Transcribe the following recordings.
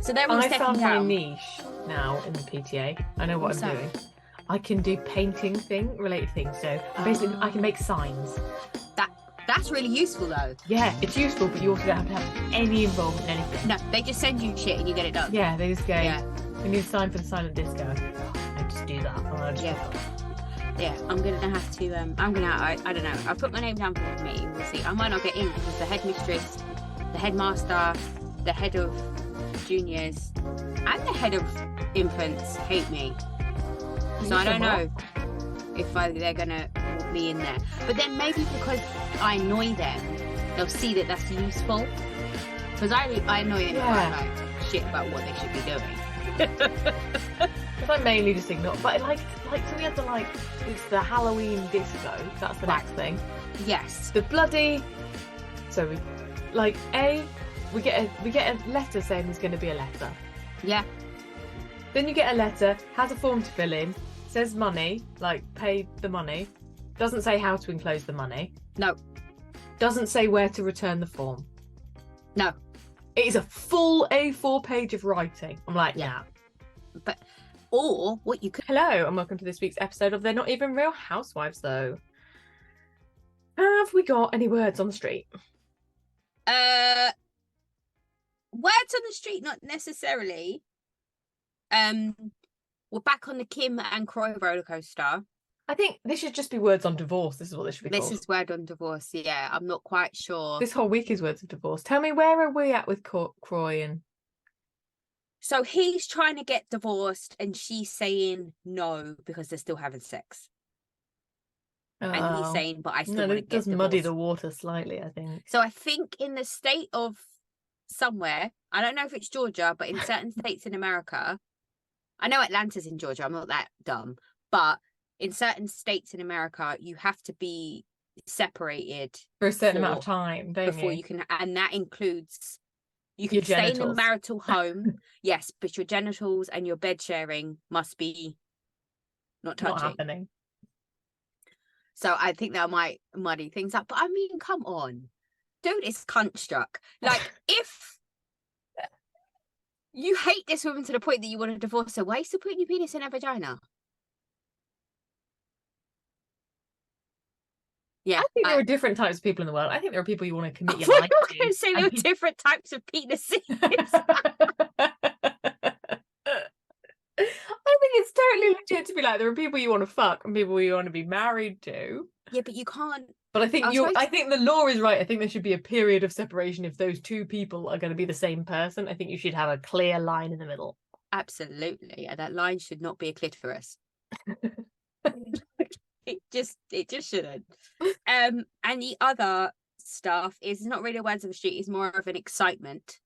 So they're all I stepping found my down. niche now in the PTA. I know what What's I'm that? doing. I can do painting related things. So basically, I can make signs. That's really useful though. Yeah, it's useful, but you also don't have to have any involvement in anything. No, they just send you shit and you get it done. Yeah, they just go, Yeah. we need a sign for the silent disco. I just do that. Yeah, I'm gonna have to. I don't know. I put my name down for the committee. We'll see. I might not get in because the headmistress, the headmaster, the head of juniors, and the head of infants hate me. So I don't know if they're gonna want me in there. But then maybe because I annoy them, they'll see that that's useful. Because I annoy them about like shit about what they should be doing. Because I mainly just ignore. But like so we had the it's the Halloween disco. That's the next thing. Yes. The bloody. So we get a letter saying there's going to be a letter. Yeah. Then you get a letter, has a form to fill in, says money, like pay the money. Doesn't say how to enclose the money. No. Doesn't say where to return the form. No. It is a full A4 page of writing. I'm like, yeah. But, or what you could. Hello, and welcome to this week's episode of They're Not Even Real Housewives, though. Have we got any words on the street? Words on the street, not necessarily. We're back on the Kim and Croy roller coaster. I think this should just be words on divorce. This is what this should be called. This is word on divorce. Yeah, I'm not quite sure. This whole week is words of divorce. Tell me, where are we at with Croy and? So he's trying to get divorced, and she's saying no because they're still having sex. And he's saying, but I still want to get divorced. It does muddy the water slightly, I think. So I think in the state of somewhere, I don't know if it's Georgia, but in certain states in America, I know Atlanta's in Georgia, I'm not that dumb, but in certain states in America, you have to be separated for a certain amount of time, before you can, and that includes you can your stay genitals. in a marital home, yes, but your genitals and your bed sharing must be not touching. Not happening. So I think that might muddy things up. But I mean, come on, dude, it's cunt struck. Like, if you hate this woman to the point that you want to divorce her, why are you still putting your penis in her vagina? Yeah, I think there are different types of people in the world. I think there are people you want to commit your life to. I was going to say there are different types of penises. I think it's totally legit to be like, there are people you want to fuck and people you want to be married to. Yeah, but you can't. But I think I think the law is right. I think there should be a period of separation if those two people are going to be the same person. I think you should have a clear line in the middle. Absolutely, and that line should not be a clitoris. It just shouldn't. And the other stuff is not really words of the street. It's more of an excitement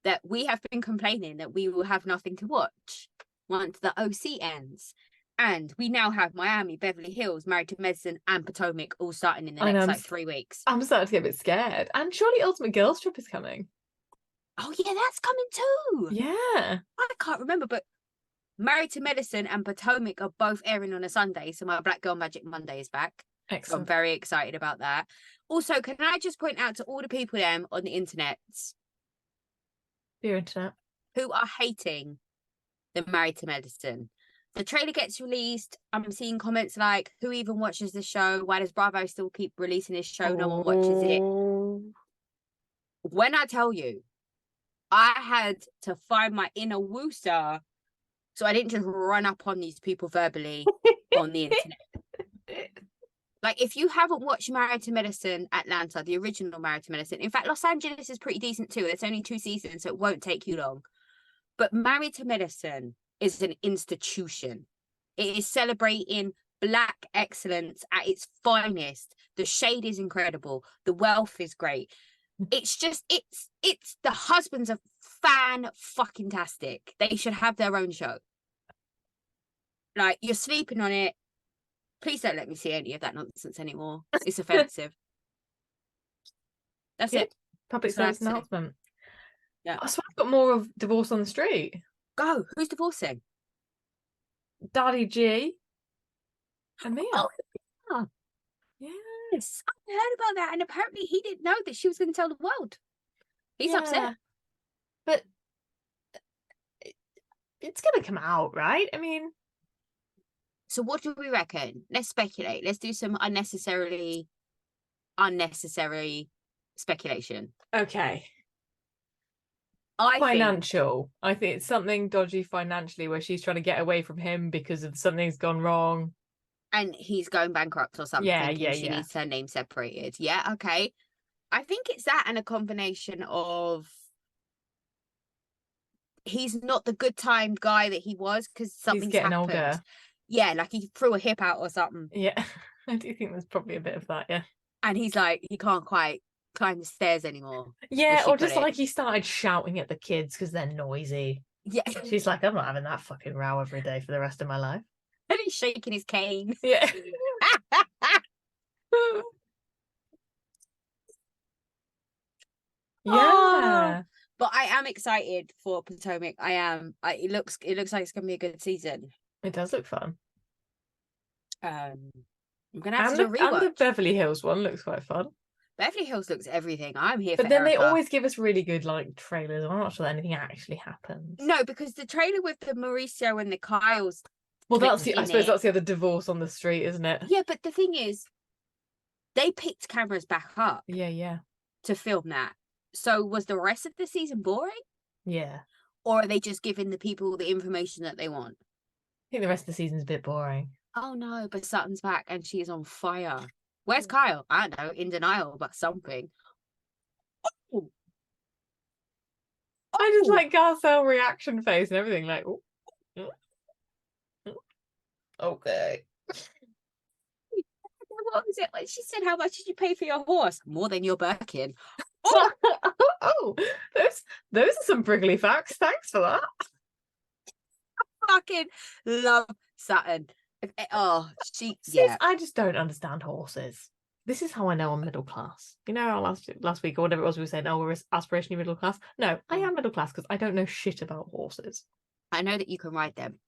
that we have been complaining that we will have nothing to watch once the OC ends. And we now have Miami, Beverly Hills, Married to Medicine, and Potomac all starting in the next 3 weeks. I'm starting to get a bit scared. And surely Ultimate Girls Trip is coming. Oh yeah, that's coming too. Yeah. I can't remember, but Married to Medicine and Potomac are both airing on a Sunday, so my Black Girl Magic Monday is back. Excellent. So I'm very excited about that. Also, can I just point out to all the people on the internet who are hating the Married to Medicine? The trailer gets released. I'm seeing comments like, who even watches the show? Why does Bravo still keep releasing this show? No one watches it. When I tell you, I had to find my inner wooster so I didn't just run up on these people verbally on the internet. Like, if you haven't watched Married to Medicine Atlanta, the original Married to Medicine, in fact, Los Angeles is pretty decent too. It's only 2 seasons, so it won't take you long. But Married to Medicine is an institution. It is celebrating Black excellence at its finest. The shade is incredible. The wealth is great. It's just, it's the husbands are fan-fucking-tastic. They should have their own show. Like, you're sleeping on it. Please don't let me see any of that nonsense anymore. It's offensive. That's it. Public service announcement. Yeah. I swear I've got more of Divorce on the Street. Go. Who's divorcing? Daddy G. And Mia. Oh, yeah. Yes. I heard about that. And apparently he didn't know that she was going to tell the world. He's upset. But it's gonna come out, right? I mean, So what do we reckon? Let's speculate. Let's do some unnecessary speculation. okay. I think, Financial. I think it's something dodgy financially where she's trying to get away from him because of something's gone wrong. and he's going bankrupt or something, Yeah, and yeah, she yeah. needs her name separated. Yeah, okay. I think it's that and a combination of he's not the good timed guy that he was because He's something's getting happened. older. Yeah, like he threw a hip out or something. Yeah. I do think there's probably a bit of that, yeah. And he's like, he can't quite climb the stairs anymore. Yeah, she or put just it. like he started shouting at the kids because they're noisy. Yeah. She's like, I'm not having that fucking row every day for the rest of my life. And he's shaking his cane. Yeah. Yeah. Oh, but I am excited for Potomac. I am. It looks like it's gonna be a good season. It does look fun. I'm gonna have And to do a and the rewatch. Beverly Hills one looks quite fun. Beverly Hills looks everything. I'm here But for then they Erica. always give us really good like trailers. I'm not sure that anything actually happens. No, because the trailer with the Mauricio and the Kyles. Well, clips I in suppose it. that's the other divorce on the street, isn't it? Yeah, but the thing is, they picked cameras back up Yeah, yeah. to film that. So was the rest of the season boring? Yeah. Or are they just giving the people the information that they want? I think the rest of the season's a bit boring. Oh no, but Sutton's back and she is on fire. Where's Kyle? I don't know, in denial about something. Oh. I just like Garcelle reaction face and everything, like, oh, okay. What was it? Like she said, how much did you pay for your horse? More than your Birkin. Oh, those are some prickly facts. Thanks for that. I fucking love Sutton. Oh, Yeah. I just don't understand horses. This is how I know I'm middle class. You know, last week or whatever it was, we were saying, oh, we're aspirationally middle class. No, I am middle class because I don't know shit about horses. I know that you can ride them.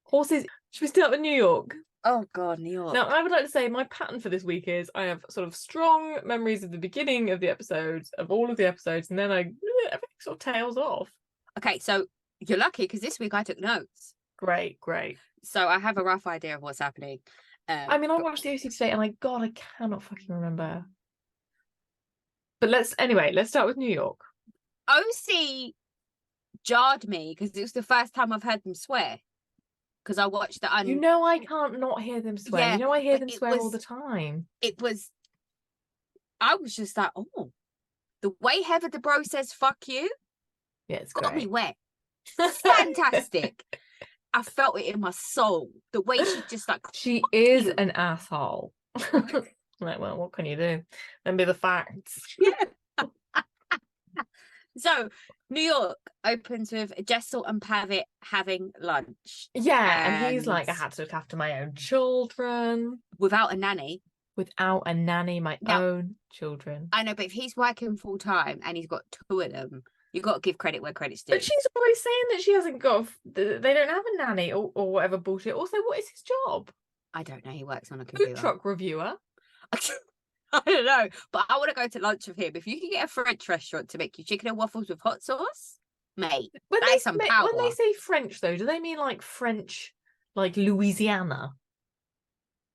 Horses. Should we start with New York? Oh God, New York. Now, I would like to say my pattern for this week is I have sort of strong memories of the beginning of the episodes, of all of the episodes, and then everything sort of tails off. Okay, so you're lucky because this week I took notes. Great. So I have a rough idea of what's happening. I mean, I watched the OC today and I cannot fucking remember. But let's start with New York. OC jarred me because it was the first time I've heard them swear. Because I watched the You know I can't not hear them swear. Yeah, you know I hear them swear all the time. I was just like, oh, the way Heather Dubrow says fuck you. Yeah, it's got great. me wet. Fantastic. I felt it in my soul. The way she just like she is an asshole. Like, well, what can you do? Then be the facts. Yeah. So New York opens with Jessel and Pavitt having lunch. Yeah, and he's like, I had to look after my own children. Without a nanny. Without a nanny, my own children. I know, but if he's working full time and he's got two of them, you've got to give credit where credit's due. But she's always saying that she hasn't got, they don't have a nanny or whatever bullshit. Also, what is his job? I don't know. He works on a computer. Food truck reviewer. I don't know, but I want to go to lunch with him. If you can get a French restaurant to make you chicken and waffles with hot sauce, mate, that's some power. When they say French, though, do they mean like French, like Louisiana?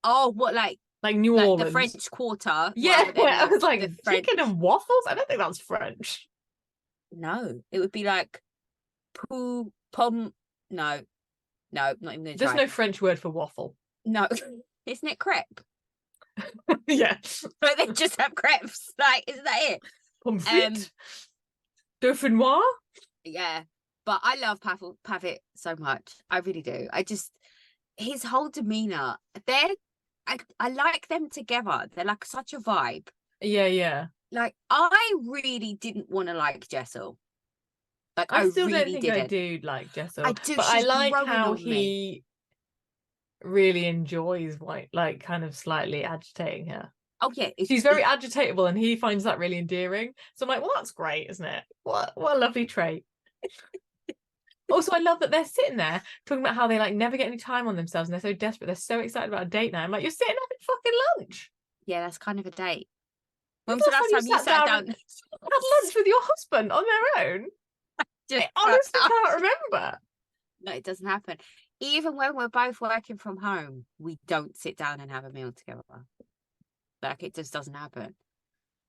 Oh, what, like New Orleans? The French Quarter. Yeah, I was like, chicken and waffles? I don't think that's French. No, it would be like pom. No, not even going to try. There's no French word for waffle. No, isn't it crepe? Yeah, but they just have crepes. Like, isn't that it? Pomfret, dauphinoise. Yeah, but I love Pavitt so much. I really do. His whole demeanor. I like them together. They're like such a vibe. Yeah. Like, I really didn't want to like Jessel. Like, I still really don't think didn't. I do like Jessel. I do, but I like how he me. Really enjoys like kind of slightly agitating her. Oh yeah, she's very agitatable and he finds that really endearing. So I'm like, well, that's great, isn't it? What a lovely trait. Also, I love that they're sitting there talking about how they like never get any time on themselves and they're so desperate. They're so excited about a date now. I'm like, you're sitting having fucking lunch. Yeah, that's kind of a date. When was the last time you sat down had lunch with your husband on their own? I honestly can't remember. No, it doesn't happen. Even when we're both working from home, we don't sit down and have a meal together. Like, it just doesn't happen.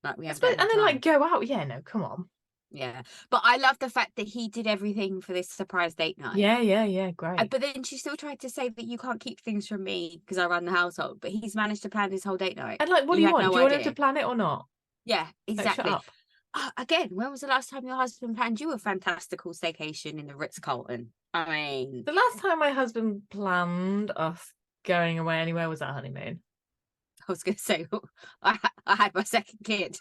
Like, we I haven't suppose, got and any then like time. go out. Yeah, no, come on. Yeah. But I love the fact that he did everything for this surprise date night. Yeah, great. But then she still tried to say that you can't keep things from me because I run the household. But he's managed to plan his whole date night. And like, what do You you had want? no Do you want him idea. to plan it or not? Yeah, Like, shut exactly. up. Again, when was the last time your husband planned you a fantastical staycation in the Ritz-Carlton? I mean, The last time my husband planned us going away anywhere was our honeymoon. I was going to say, I had my second kid.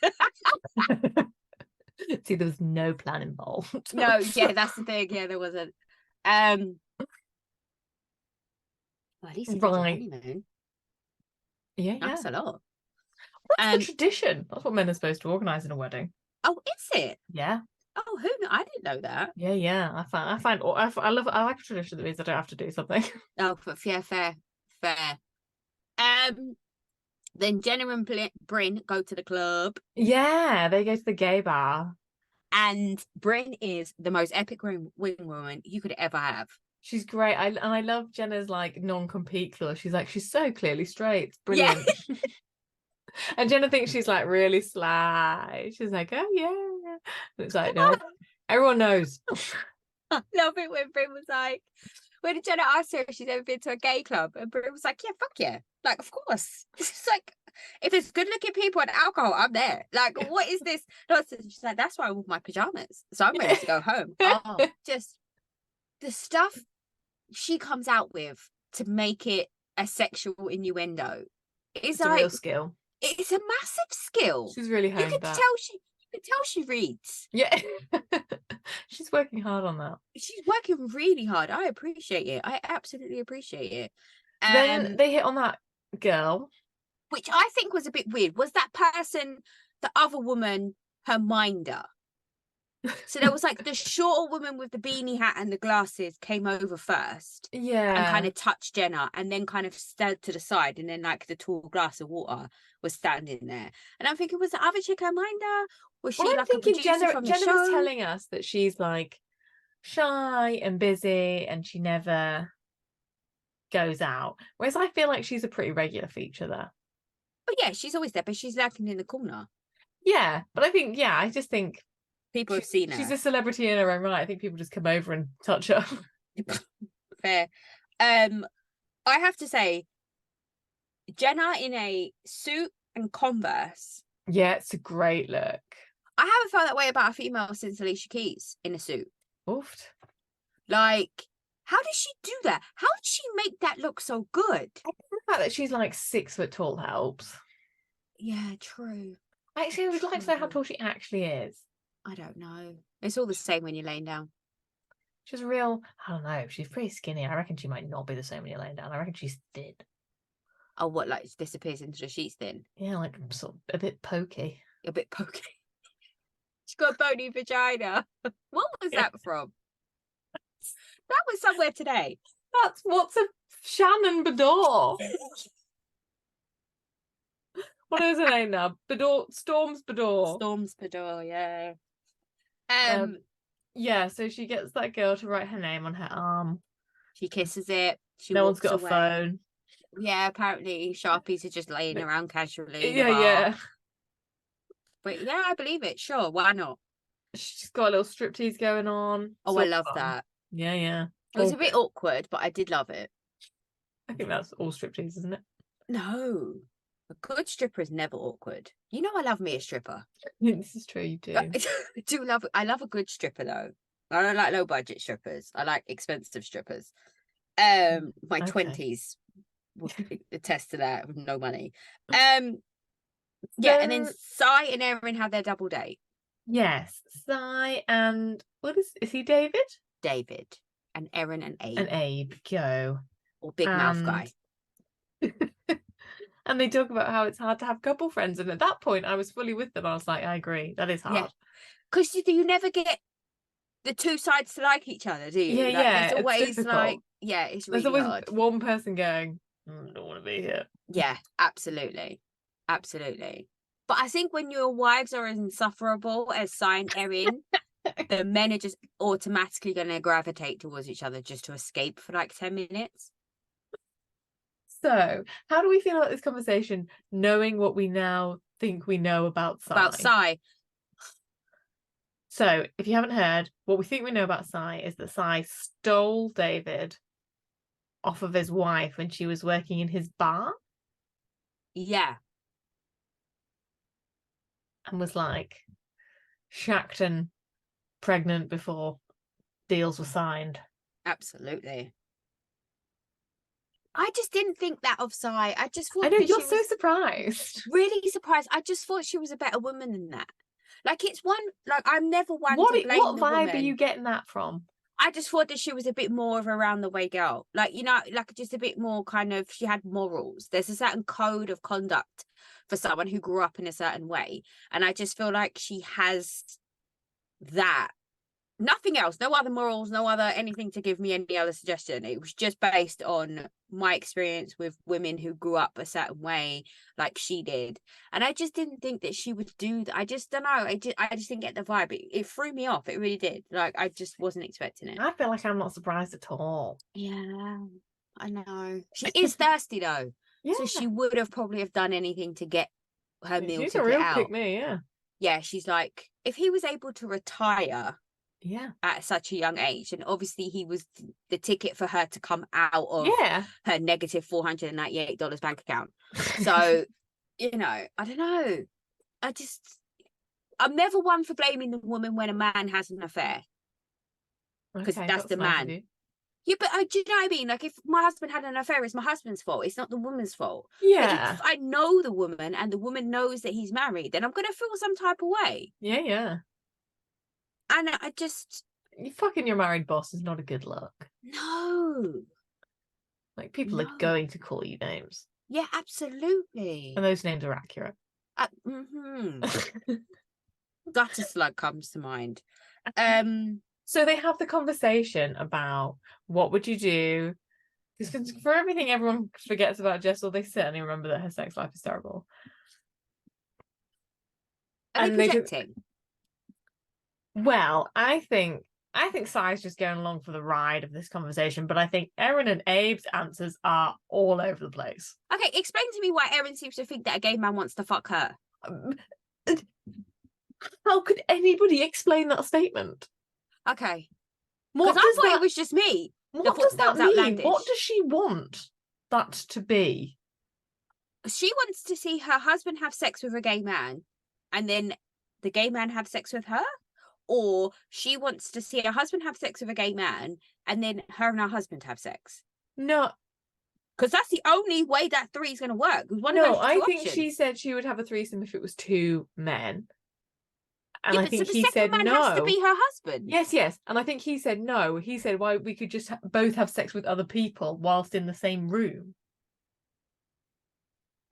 See, there was no plan involved. No, yeah, that's the thing. Yeah, there wasn't. Well, at least he did your Right. honeymoon. Yeah. That's a lot. That's the tradition. That's what men are supposed to organise in a wedding. Oh, is it? Yeah. Oh, who knew? I didn't know that. Yeah. I like a tradition that means I don't have to do something. Oh, but yeah, fair. Then Jenna and Bryn go to the club, Yeah, they go to the gay bar. and Bryn is the most epic wing woman you could ever have. She's great. I love Jenna's like non-compete clause. She's like, she's so clearly straight. It's brilliant. Yeah. And Jenna thinks she's like really sly. She's like, oh yeah. And it's like, no, everyone knows. I love it when Bryn was like, when Jenna asked her if she's ever been to a gay club, and Bryn was like, yeah, fuck yeah. Like, of course. It's like, if there's good looking people and alcohol, I'm there. Like, what is this nonsense? She's like, that's why I'm with my pajamas. So I'm ready to go home. Oh, just the stuff she comes out with to make it a sexual innuendo. It's like, a real skill. It's a massive skill. She's really honed you that. You can tell she reads. Yeah. She's working hard on that. She's working really hard. I appreciate it. I absolutely appreciate it. Then they hit on that girl, which I think was a bit weird. Was that person the other woman, her minder? So there was like the shorter woman with the beanie hat and the glasses came over first. Yeah. And kind of touched Jenna and then kind of stood to the side, and then like the tall glass of water was standing there. And I'm thinking, was the other chick her minder? Was she like a producer from the show? Jenna was telling us that she's like shy and busy and she never goes out. Whereas I feel like she's a pretty regular feature there. But yeah, she's always there, but she's lurking in the corner. Yeah, but I just think people have seen her. She's a celebrity in her own right. I think people just come over and touch her. Fair. I have to say, Jenna in a suit and Converse. Yeah, it's a great look. I haven't felt that way about a female since Alicia Keys in a suit. Oofed. Like, how does she do that? How did she make that look so good? I think the fact that she's like 6 foot tall helps. Yeah, true. Actually, I would like to know how tall she actually is. I don't know. It's all the same when you're laying down. She's real. I don't know. She's pretty skinny. I reckon she might not be the same when you're laying down. I reckon she's thin. Oh, what? Like disappears into the sheets thin? Yeah, like sort of a bit pokey. A bit pokey. She's got a bony vagina. What was that from? That was somewhere today. What's a Shannon Bedore? What is her name now? Storms Bedore. Storms Bedore, yeah. Yeah, so she gets that girl to write her name on her arm. She kisses it. No one's got a phone. Yeah, apparently Sharpies are just laying around casually. Yeah. But yeah, I believe it. Sure, why not? She's got a little striptease going on. Oh, I love that. Yeah. It was a bit awkward, but I did love it. I think that's all striptease, isn't it? No. A good stripper is never awkward. You know I love me a stripper. This is true, you do. I love a good stripper though. I don't like low budget strippers. I like expensive strippers. My 20s would attest to that with no money. Yeah, and then Sai and Erin have their double date. Yes. Sai and what is he David? David. And Erin and Abe. And Abe go. Or big mouth guy. And they talk about how it's hard to have couple friends. And at that point, I was fully with them. I was like, I agree. That is hard. Because you never get the two sides to like each other, do you? Yeah, There's always it's like, it's really There's always hard. one person going, I don't want to be here. Yeah, absolutely. Absolutely. But I think when your wives are as insufferable as Sai and Erin, the men are just automatically going to gravitate towards each other just to escape for like 10 minutes. So, how do we feel about this conversation, knowing what we now think we know about Sai? About Sai. So, if you haven't heard, what we think we know about Sai is that Sai stole David off of his wife when she was working in his bar. Yeah. And was like shacked and pregnant before deals were signed. Absolutely. I just didn't think that of Sai. I just thought I know, that you're she so was surprised. really surprised. I just thought she was a better woman than that. Like, it's one, like, I'm never one to blame What the vibe woman. are you getting that from? I just thought that she was a bit more of a round the way girl. Like, you know, like just a bit more kind of, she had morals. There's a certain code of conduct for someone who grew up in a certain way. And I just feel like she has that. Nothing else, no other morals, no other anything to give me any other suggestion. It was just based on my experience with women who grew up a certain way like she did. And I just didn't think that she would do that. I just don't know. I just didn't get the vibe. It threw me off. It really did. Like, I just wasn't expecting it. I feel like I'm not surprised at all. Yeah, I know. She is thirsty though. Yeah. So she would have probably have done anything to get her meal She's ticket a real out. pick me, yeah. Yeah, she's like, if he was able to retire at such a young age, and obviously he was the ticket for her to come out of her negative $498 bank account. So, you know, I don't know. I'm never one for blaming the woman when a man has an affair, because that's the nice man. Yeah, but do you know what I mean? Like, if my husband had an affair, it's my husband's fault. It's not the woman's fault. Yeah. But if I know the woman and the woman knows that he's married, then I'm going to feel some type of way. Yeah, yeah. And I just... You fucking your married boss is not a good look. No. Like, people are going to call you names. Yeah, absolutely. And those names are accurate. Gutter slug comes to mind. So they have the conversation about what would you do? Because for everything everyone forgets about Jessel, they certainly remember that her sex life is terrible. Are they projecting? Well, I think Sai's just going along for the ride of this conversation, but I think Erin and Abe's answers are all over the place. Okay, explain to me why Erin seems to think that a gay man wants to fuck her. How could anybody explain that statement? Okay. Because I thought it was just me. What does that mean? Outlandish. What does she want that to be? She wants to see her husband have sex with a gay man and then the gay man have sex with her? Or she wants to see her husband have sex with a gay man and then her and her husband have sex? No. Because that's the only way that three is going to work. No, I think she said she would have a threesome if it was two men. And I think he said no. The second man has to be her husband. Yes. And I think he said no. He said, why, we could just both have sex with other people whilst in the same room.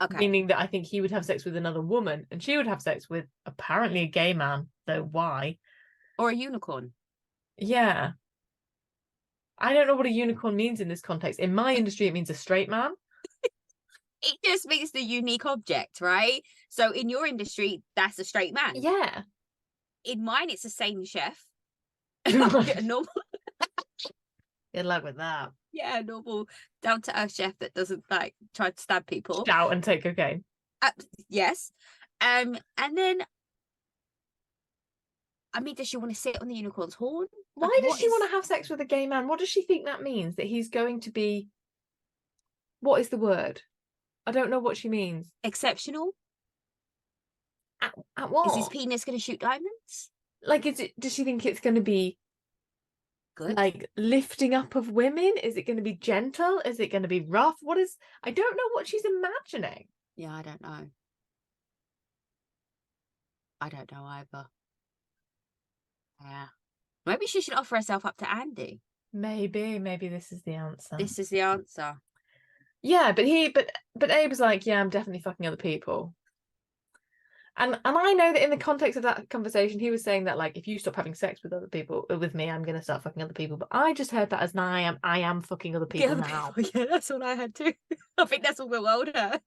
Okay. Meaning that I think he would have sex with another woman and she would have sex with apparently a gay man, though why? Or a unicorn. Yeah. I don't know what a unicorn means in this context. In my industry, it means a straight man. It just means the unique object, right? So in your industry, that's a straight man. Yeah. In mine, it's the same chef. Normal. Good luck with that. Yeah, normal down to earth chef that doesn't like try to stab people. Shout and take cocaine. Yes. And then, I mean, does she want to sit on the unicorn's horn? Why does she want to have sex with a gay man? What does she think that means? That he's going to be... What is the word? I don't know what she means. Exceptional? At what? Is his penis going to shoot diamonds? Like, does she think it's going to be good? Like, lifting up of women? Is it going to be gentle? Is it going to be rough? I don't know what she's imagining. Yeah, I don't know. I don't know either. Yeah. Maybe she should offer herself up to Andy. Maybe this is the answer. This is the answer. Yeah, but Abe was like, yeah, I'm definitely fucking other people. And I know that in the context of that conversation, he was saying that, like, if you stop having sex with other people, with me, I'm going to start fucking other people. But I just heard that as I am fucking other people now. Yeah, that's what I had too. I think that's all the world heard.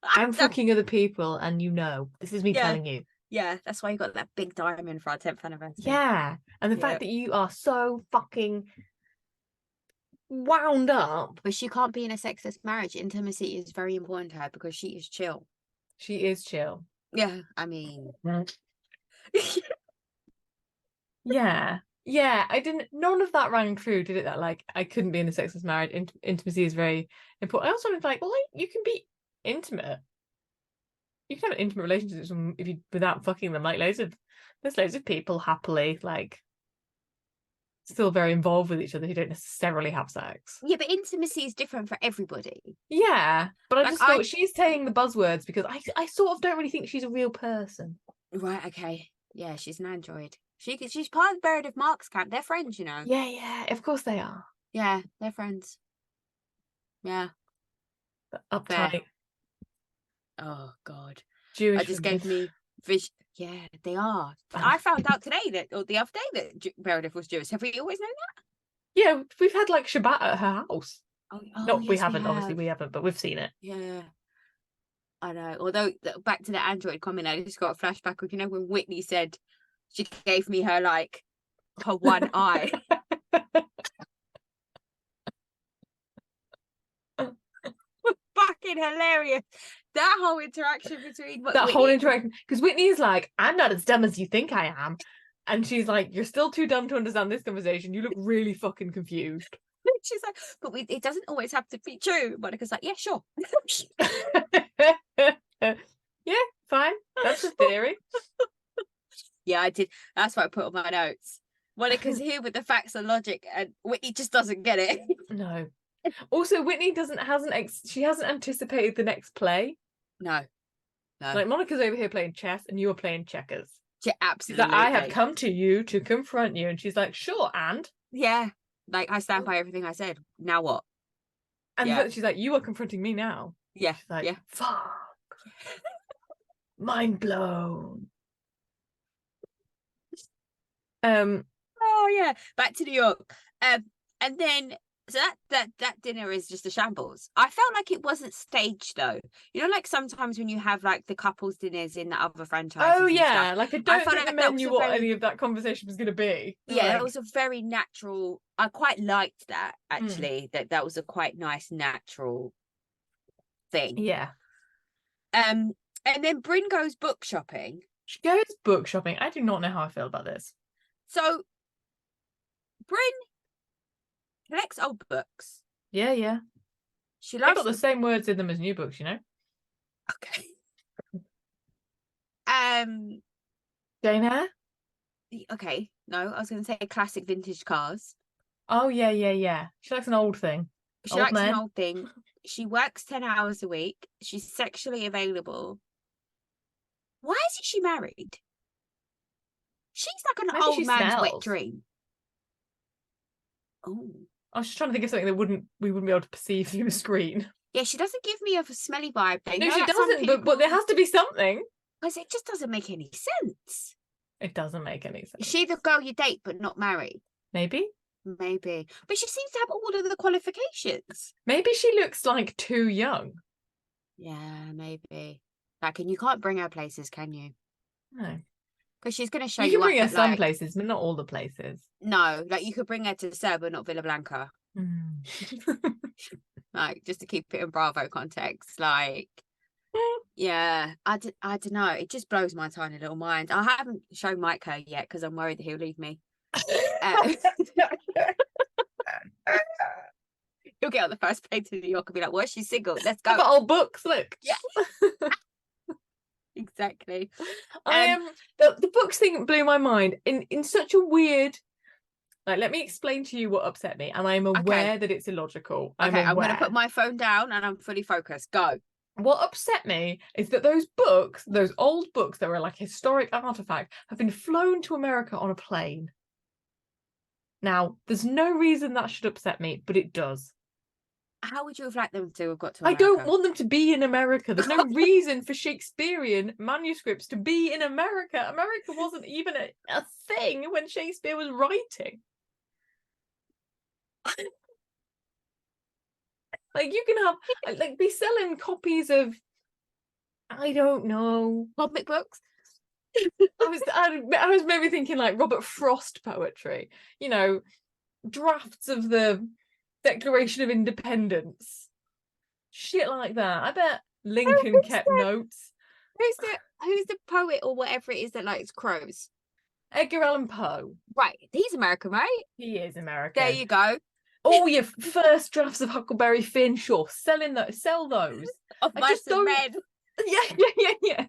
I'm fucking other people, and this is me telling you. Yeah, that's why you got that big diamond for our 10th anniversary. Yeah. And the fact that you are so fucking wound up. But she can't be in a sexless marriage. Intimacy is very important to her because she is chill. She is chill. Yeah, I mean. Yeah. Yeah, none of that rang true, did it? That like I couldn't be in a sexless marriage. Intimacy is very important. I also was like, well, like, you can be intimate. You can have an intimate relationship if you without fucking them. Like there's loads of people happily like still very involved with each other who don't necessarily have sex. Yeah, but intimacy is different for everybody. Yeah, but I Like, just thought she's saying the buzzwords because I sort of don't really think she's a real person. Right, okay. Yeah, she's an android. She's part of Meredith Marks camp. They're friends, you know. Yeah, of course they are. Yeah, they're friends. Yeah. Uptight. Fair. Oh God. Jewish. That just gave me vision. Yeah, they are. I found out today or the other day that Meredith was Jewish. Have we always known that? Yeah, we've had like Shabbat at her house. Oh, No, yes, we haven't. have. Obviously, we haven't, but we've seen it. Yeah. I know. Although back to the android comment, I just got a flashback of, you know, when Whitney said she gave me her like her one eye. Fucking hilarious. That whole interaction between whole interaction, because Whitney is like, I'm not as dumb as you think I am, and she's like, you're still too dumb to understand this conversation. You look really fucking confused. She's like, but it doesn't always have to be true. Monica's like, yeah, sure. Yeah, fine. That's a theory. Yeah, I did. That's what I put on my notes. Monica's here with the facts and logic, and Whitney just doesn't get it. No. Also, Whitney hasn't anticipated the next play. No. Like, Monica's over here playing chess, and you are playing checkers. Yeah, absolutely. She's like, I have come to you to confront you, and she's like, sure, and yeah, like I stand by everything I said. Now what? And she's like, you are confronting me now. Yeah, she's like, fuck. Mind blown. Oh yeah, back to New York. And then so that dinner is just a shambles. I felt like it wasn't staged though. You know, like sometimes when you have like the couples dinners in the other franchises. Oh yeah, like I don't think the men knew what any of that conversation was going to be. Yeah, that was a very natural. I quite liked that actually. That was a quite nice natural thing. Yeah. And then Bryn goes book shopping. She goes book shopping. I do not know how I feel about this. So Bryn collects old books. Yeah. She loves. They've got the same words in them as new books, you know. Okay. Jane Eyre. Okay, no, I was going to say classic vintage cars. Oh yeah. She likes an old thing. She likes an old thing. She works 10 hours a week. She's sexually available. Why isn't she married? She's like an old man's wet dream. Oh. I was just trying to think of something that we wouldn't be able to perceive through the screen. Yeah, she doesn't give me a smelly vibe. No, she doesn't, but there has to be something. Because it just doesn't make any sense. It doesn't make any sense. Is she the girl you date but not marry? Maybe. But she seems to have all of the qualifications. Maybe she looks like too young. Yeah, maybe. Like, and you can't bring her places, can you? No. Because she's going to show you you can bring her some like, places, but not all the places. No, like you could bring her to Ser, but not Villa Blanca. Like, just to keep it in Bravo context. Like, yeah, I don't know. It just blows my tiny little mind. I haven't shown Mike her yet because I'm worried that he'll leave me. He'll get on the first plane to New York and be like, well, she's single. Let's go. I've got old books, look. Yeah. Exactly. The books thing blew my mind in such a weird, like, let me explain to you what upset me, and I'm aware that it's illogical. I'm going to put my phone down and I'm fully focused. Go. What upset me is that those books, those old books that were like historic artifact, have been flown to America on a plane. Now, there's no reason that should upset me, but it does. How would you have liked them to have got to America? I don't want them to be in America. There's no reason for Shakespearean manuscripts to be in America. America wasn't even a thing when Shakespeare was writing. Like, you can have, like, be selling copies of, I don't know, comic books. I was maybe thinking like Robert Frost poetry, you know, drafts of the Declaration of Independence, shit like that. I bet Lincoln kept notes. Who's the poet or whatever it is that likes crows? Edgar Allan Poe. Right, he's American, right? He is American. There you go. Oh, your first drafts of Huckleberry Finn, sure, sell those. Of Mice and Men. Yeah.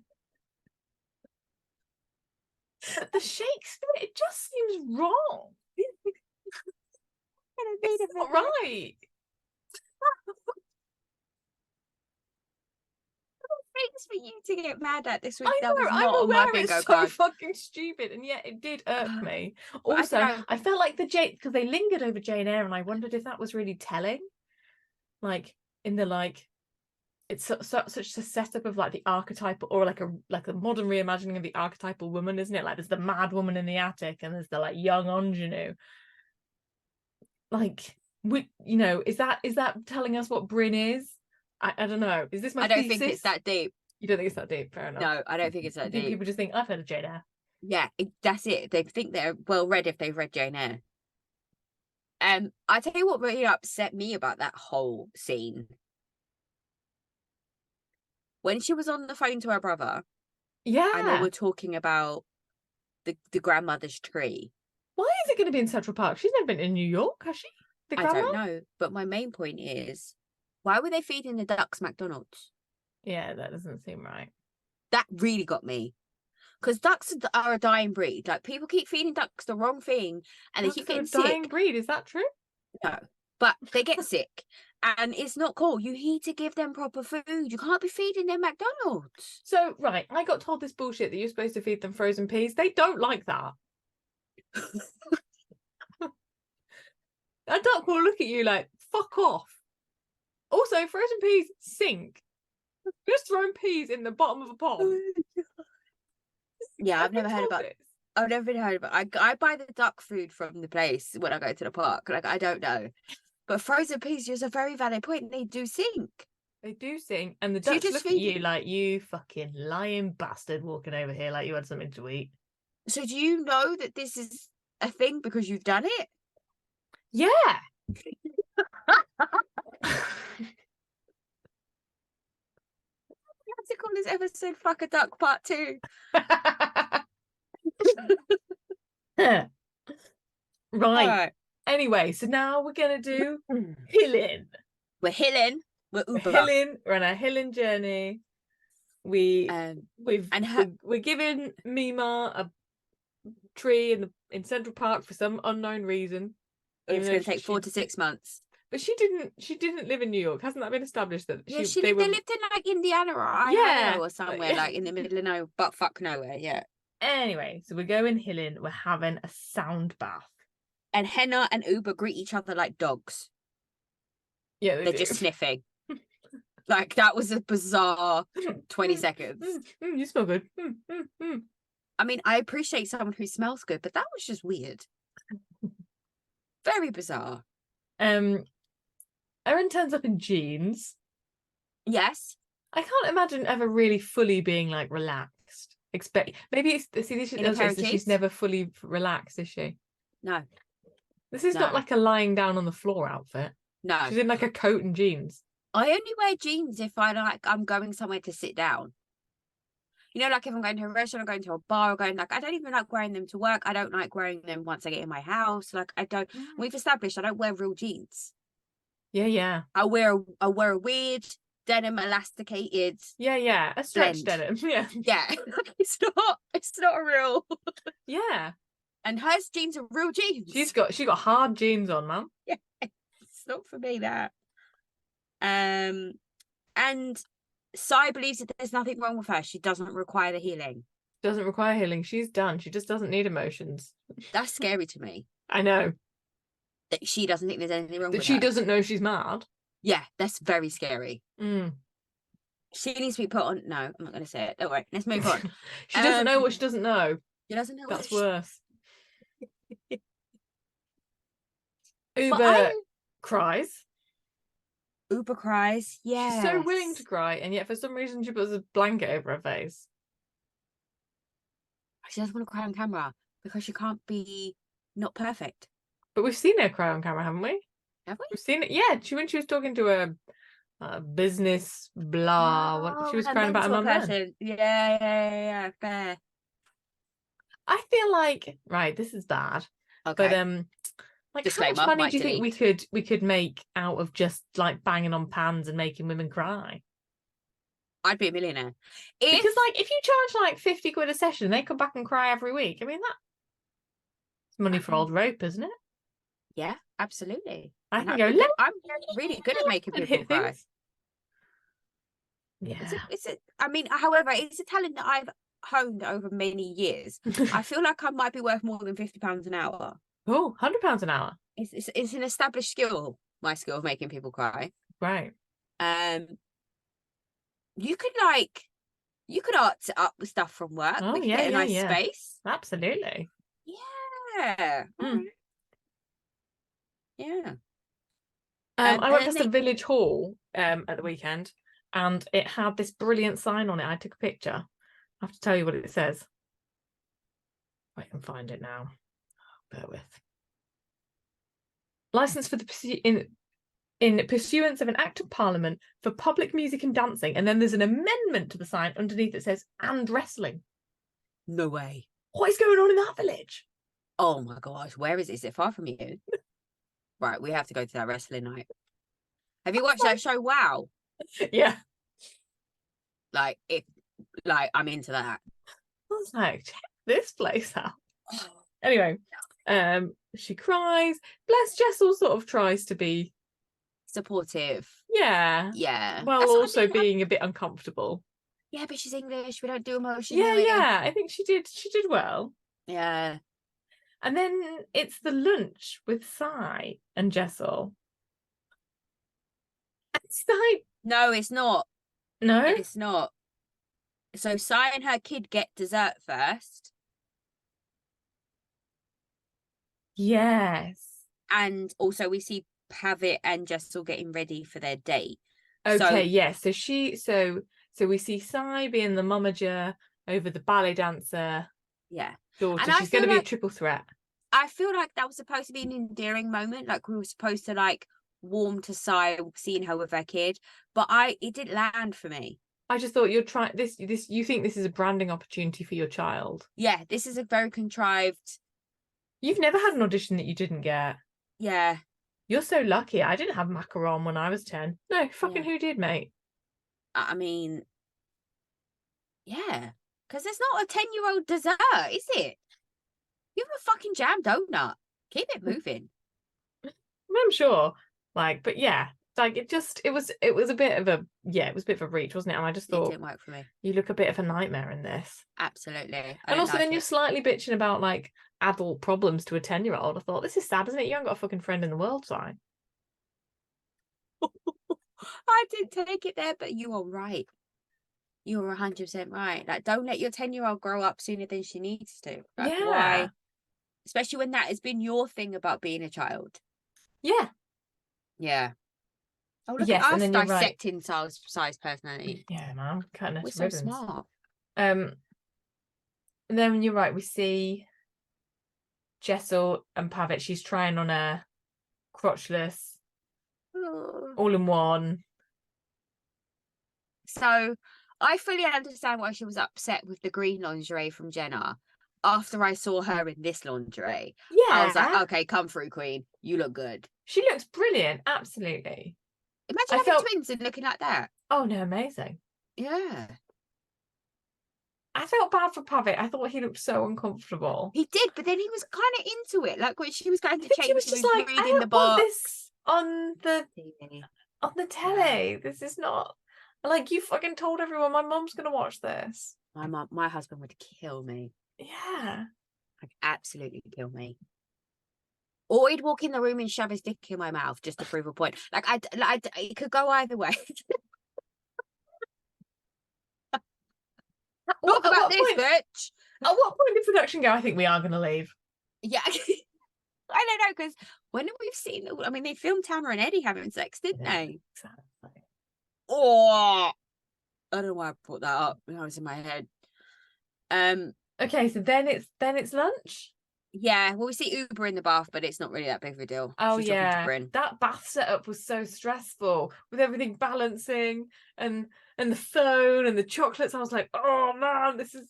The Shakespeare, it just seems wrong. It's not right. Things for you to get mad at this week. I know, I'm aware it's so fucking stupid, and yet it did irk me. Also, I felt like because they lingered over Jane Eyre, and I wondered if that was really telling. Like in the it's such a setup of like the archetypal, or like a modern reimagining of the archetypal woman, isn't it? Like there's the mad woman in the attic, and there's the like young ingenue. Like, is that telling us what Bryn is? I don't know. Is this my thesis? I don't think it's that deep. You don't think it's that deep? Fair enough. No, I don't think it's that deep. People just think, I've heard of Jane Eyre. Yeah, that's it. They think they're well read if they've read Jane Eyre. I tell you what really upset me about that whole scene. When she was on the phone to her brother. Yeah. And they were talking about the grandmother's tree. Why is it going to be in Central Park? She's never been in New York, has she? I don't know. But my main point is, why were they feeding the ducks McDonald's? Yeah, that doesn't seem right. That really got me. Because ducks are a dying breed. Like, people keep feeding ducks the wrong thing, and Ducks they keep getting sick. Dying breed, is that true? No, but they get sick, and it's not cool. You need to give them proper food. You can't be feeding them McDonald's. So, right, I got told this bullshit that you're supposed to feed them frozen peas. They don't like that. A duck will look at you like, fuck off. Also, frozen peas sink. Just throwing peas in the bottom of a pot. Yeah, I've never heard about it. I've never been heard about it. I buy the duck food from the place when I go to the park. Like, I don't know. But frozen peas is a very valid point. They do sink. They do sink. And the ducks look at you like, you fucking lying bastard walking over here like you had something to eat. So do you know that this is a thing because you've done it? Yeah. To call this episode "Fuck a Duck" Part 2. Right. Anyway, so now we're gonna do hilling. We're hilling. We're hilling. We're on a hilling journey. We're giving Mima a tree in Central Park for some unknown reason. It's going to take 4 to 6 months. But she didn't live in New York. Hasn't that been established? That they lived in like Indiana or Idaho or somewhere like in the middle of nowhere, but fuck nowhere. Yeah. Anyway, so we're going hilling. We're having a sound bath. And Henna and Uber greet each other like dogs. Yeah, they're just sniffing. Like, that was a bizarre 20 seconds. You smell good. I mean, I appreciate someone who smells good, but that was just weird. Very bizarre. Erin turns up in jeans. Yes. I can't imagine ever really fully being like relaxed. Maybe it's she's never fully relaxed, is she? No. This is not like a lying down on the floor outfit. No. She's in like a coat and jeans. I only wear jeans if I'm going somewhere to sit down. You know, like if I'm going to a restaurant, I'm going to a bar, or I don't even like wearing them to work. I don't like wearing them once I get in my house. Like, I don't. We've established I don't wear real jeans. Yeah. I wear a weird denim elasticated. Yeah. A stretch denim. Yeah. Yeah. It's not a real. Yeah. And hers jeans are real jeans. She got hard jeans on, man. Yeah. It's not for me, that. And Sai believes that there's nothing wrong with her. She doesn't require the healing. Doesn't require healing. She's done. She just doesn't need emotions. That's scary to me. I know. That she doesn't think there's anything wrong with her. That she doesn't know she's mad. Yeah, that's very scary. She needs to be put on. No, I'm not going to say it. Don't worry. Let's move on. She doesn't know what she doesn't know. She doesn't know. That's worse. Uber cries. Uber cries. Yeah. She's so willing to cry, and yet for some reason she puts a blanket over her face. She doesn't want to cry on camera because she can't be not perfect. But we've seen her cry on camera, haven't we? Have we? We've seen it. Yeah, when she was talking to a business blah. She was her crying about her mentor mum then. person. Yeah, fair. I feel like this is bad. Okay. But like, Disclaimer, how much money might do you delete. think we could make out of just like banging on pans and making women cry? I'd be a millionaire. Because like if you charge like 50 quid a session and they come back and cry every week, I mean that's money for old rope, isn't it? Yeah, absolutely. I can I'm really good at making people cry. Things. Yeah. I mean, however, it's a talent that I've honed over many years. I feel like I might be worth more than £50 an hour. Oh, £100 an hour. It's an established skill, my skill of making people cry. Right. You could art up stuff from work. Oh, we could get a nice space. Absolutely. Yeah. Yeah. I went past the village hall at the weekend, and it had this brilliant sign on it. I took a picture. I have to tell you what it says. I can find it now. Bear with. License for the in pursuance of an act of parliament for public music and dancing, and then there's an amendment to the sign underneath that says and wrestling. No way. What is going on in that village? Oh my gosh, where is it? Is it far from you? Right, we have to go to that wrestling night. Have you watched that show? Wow. Yeah. Like I'm into that. I was like, check this place out. Anyway, she cries. Bless Jessel sort of tries to be supportive. Yeah. Well, also being a bit uncomfortable. Yeah, but she's English. We don't do emotion. Yeah. I think she did well. Yeah. And then it's the lunch with Sai and Jessel. It's like, no, it's not. No, it's not. So Sai and her kid get dessert first. Yes. And also we see Pavit and Jessel getting ready for their date. Okay, yes. So we see Sai being the momager over the ballet dancer. Yeah. Daughter. And she's going to be a triple threat. I feel like that was supposed to be an endearing moment. Like we were supposed to like warm to Sai seeing her with her kid, but it didn't land for me. I just thought you're trying this. You think this is a branding opportunity for your child? Yeah, this is a very contrived. You've never had an audition that you didn't get. Yeah. You're so lucky. I didn't have macaron when I was 10. No, fucking who did, mate? I mean, yeah, because it's not a 10-year-old dessert, is it? You have a fucking jam donut. Keep it moving. I'm sure. Like, but yeah, like it was a bit of a reach, wasn't it? And I just thought it didn't work for me. You look a bit of a nightmare in this. Absolutely. And also then you're slightly bitching about like adult problems to a 10-year-old. I thought, this is sad, isn't it? You haven't got a fucking friend in the world, Si. I didn't take it there, but you are right. You're 100% right. Like, don't let your 10-year-old grow up sooner than she needs to. Like, why? Especially when that has been your thing about being a child. Yeah. Yeah. Oh, look at us dissecting Sai's personality. Yeah, man. Cutting it We're to ribbons. so smart. And then you're right, we see Jessel and Pavit. She's trying on a crotchless, all in one. So I fully understand why she was upset with the green lingerie from Jenna after I saw her in this lingerie. Yeah. I was like, okay, come through, queen. You look good. She looks brilliant. Absolutely. Imagine having twins and looking like that. Oh, no, amazing. Yeah. I felt bad for Pavit. I thought he looked so uncomfortable. He did, but then he was kind of into it. Like when she was going to change, he was just like, reading the book. This on the telly. This is not like, you fucking told everyone my mum's gonna watch this. My husband would kill me. Yeah, like absolutely kill me. Or he'd walk in the room and shove his dick in my mouth just to prove a point. Like it could go either way. Talk about this, bitch. At what point did production go, I think we are going to leave? Yeah. I don't know, because when we've seen, I mean, they filmed Tamara and Eddie having sex, didn't they? Exactly. Oh, I don't know why I brought that up when I was in my head. Okay, so then it's lunch. Yeah, well, we see Uber in the bath, but it's not really that big of a deal. Oh She's talking to yeah, Bryn. that bath setup was so stressful with everything balancing and the phone and the chocolates. I was like, oh man, this is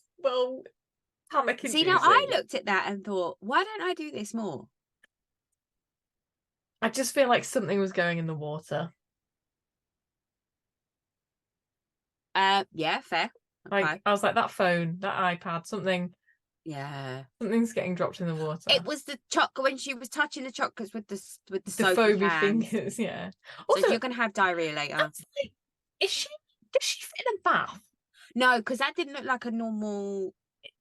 panic See, now I inducing. looked at that and thought, why don't I do this more? I just feel like something was going in the water. Yeah, fair. Like Okay. I was like that phone, that iPad, Yeah. something's getting dropped in the water. It was the chocolate when she was touching the chocolates with the The soapy foamy hands. fingers, yeah. So Also, you're gonna have diarrhea later. that's like, does she fit in a bath? No, because that didn't look like a normal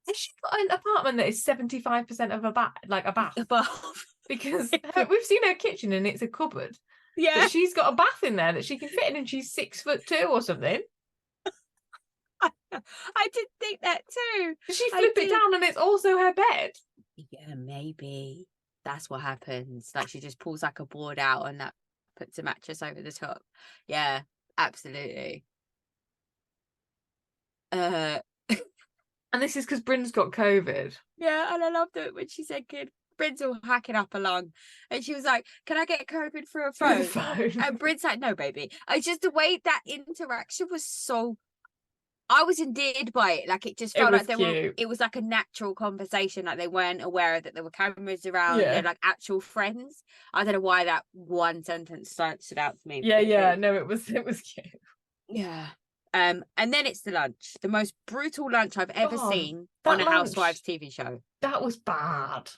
Has she got an apartment that is 75% of a bath, like a bath? bath. Because we've seen her kitchen and it's a cupboard. Yeah. But she's got a bath in there that she can fit in, and she's 6'2" or something. I did think that too. Does she flip it down and it's also her bed? Yeah, maybe that's what happens. Like she just pulls like a board out and that puts a mattress over the top. Yeah, absolutely. And this is because Bryn's got COVID. Yeah, and I loved it when she said, "Kid, Bryn's all hacking up a lung," and she was like, "Can I get COVID through a Through phone?" the phone. And Bryn's like, "No, baby." It's just the way that interaction was so. I was endeared by it. Like it just felt like it was like a natural conversation. Like they weren't aware that there were cameras around. Yeah. They're like actual friends. I don't know why that one sentence stood out to me. Yeah. No, it was cute. Yeah. And then it's the lunch, the most brutal lunch I've ever seen on a Housewives TV show. That was bad.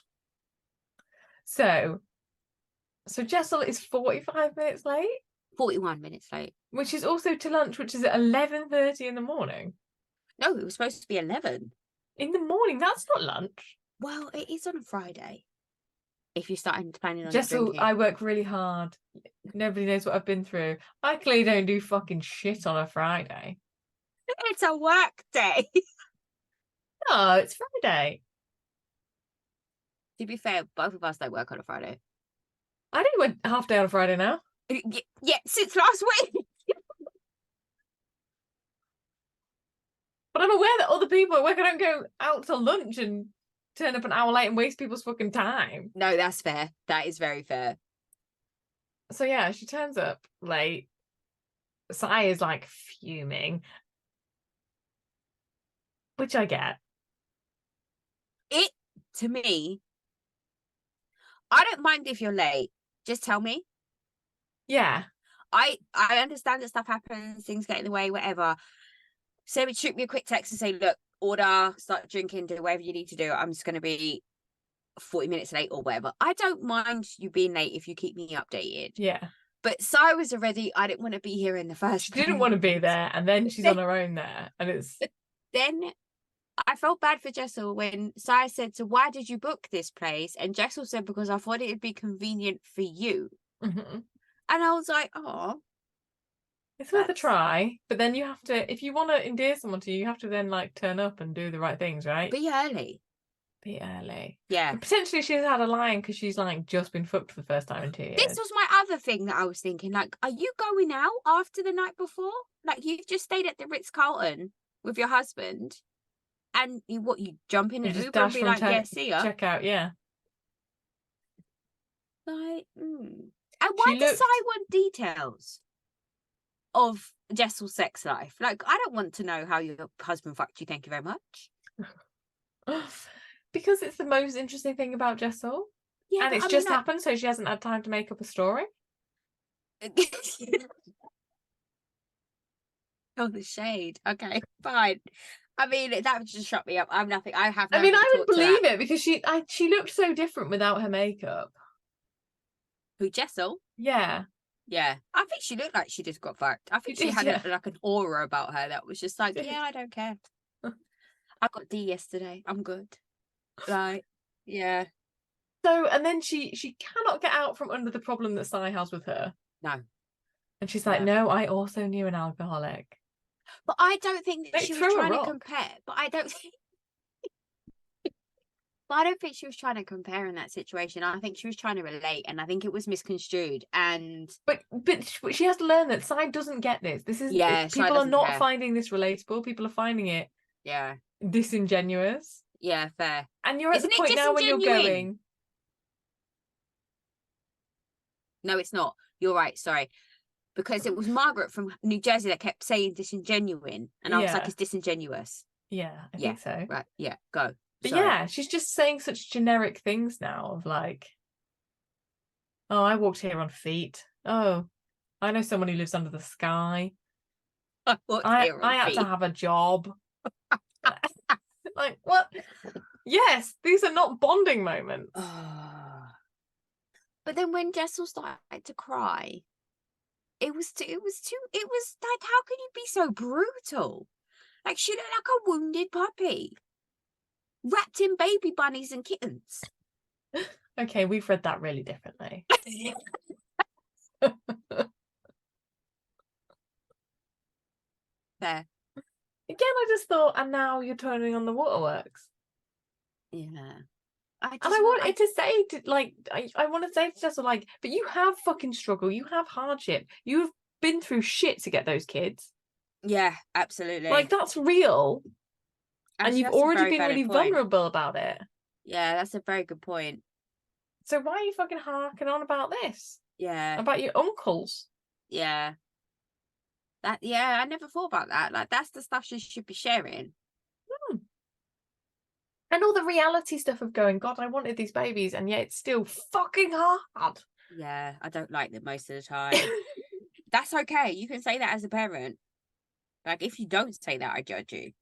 So Jessel is 45 minutes late. 41 minutes late. Which is also to lunch, which is at 11:30 in the morning. No, it was supposed to be 11. In the morning? That's not lunch. Well, it is on a Friday. If you're starting planning on Jessel, drinking. I work really hard. Nobody knows what I've been through. I clearly don't do fucking shit on a Friday. It's a work day. No, it's Friday. To be fair, both of us don't work on a Friday. I do a half day on a Friday now. Yeah, since last week. But I'm aware that other people at work, I don't go out to lunch and turn up an hour late and waste people's fucking time. No, that's fair. That is very fair. So yeah, she turns up late. Sai is like fuming, which I get. It, to me, I don't mind if you're late. Just tell me. Yeah. I understand that stuff happens, things get in the way, whatever. So shoot me a quick text and say, look, order, start drinking, do whatever you need to do. I'm just going to be 40 minutes late or whatever. I don't mind you being late if you keep me updated. Yeah. But Sai was already, I didn't want to be here in the first place. She didn't want to be there, and then she's on her own there. And it's... Then I felt bad for Jessel when Sai said, so why did you book this place? And Jessel said, because I thought it'd be convenient for you. Mm-hmm. And I was like, oh. It's worth a try, but then you have to, if you want to endear someone to you, you have to then like turn up and do the right things, right? Be early. Be early. Yeah. But potentially she's had a line because she's like just been fucked for the first time in 2 years. This was my other thing that I was thinking, like, are you going out after the night before? Like, you've just stayed at the Ritz-Carlton with your husband, and you jump in an Uber and be like, yeah, see ya. Check out, yeah. Like, And why does Sai want details of Jessel's sex life? Like, I don't want to know how your husband fucked you, thank you very much. Because it's the most interesting thing about Jessel. Yeah, and it's just happened, so she hasn't had time to make up a story. Oh, the shade. Okay, fine. I mean, that would just shut me up. I'm nothing. I have. I mean, I would believe it because she looked so different without her makeup. Who, Jessel? Yeah. Yeah, I think she looked like she just got fucked. I think she had like an aura about her that was just like, yeah, I don't care. I got D yesterday. I'm good. Like, yeah. So, and then she cannot get out from under the problem that Sai has with her. No. And she's like, no, I also knew an alcoholic. But I don't think that she was trying to compare. But I don't think. But I don't think she was trying to compare in that situation. I think she was trying to relate, and I think it was misconstrued. And but she has to learn that Sai doesn't get this. This is people are not finding this relatable. People are finding it disingenuous. Yeah, fair. And you're at Isn't the it point now when you're disingenuine? going, No, it's not. You're right. Sorry. Because it was Margaret from New Jersey that kept saying disingenuine. And I was like, yeah, it's disingenuous. yeah, I Yeah. think so. Right. Yeah. Go. But Sorry. yeah, she's just saying such generic things now of like, oh, I walked here on feet. Oh, I know someone who lives under the sky. What I here on had to feet? have a job. Like, what? Yes, these are not bonding moments. But then when Jessel started to cry, it was like, how can you be so brutal? Like, she looked like a wounded puppy wrapped in baby bunnies and kittens. Okay, we've read that really differently. Fair. Again, I just thought, and now you're turning on the waterworks. Yeah. And I wanted to say, I want to say to Jessel, like, but you have fucking struggle. You have hardship. You've been through shit to get those kids. Yeah, absolutely. Like, that's real. And you've already been really vulnerable about it. Yeah, that's a very good point. So why are you fucking harking on about this? Yeah. About your uncles? Yeah. I never thought about that. Like, that's the stuff she should be sharing. And all the reality stuff of going, God, I wanted these babies, and yet it's still fucking hard. Yeah, I don't like them most of the time. That's okay. You can say that as a parent. Like, if you don't say that, I judge you.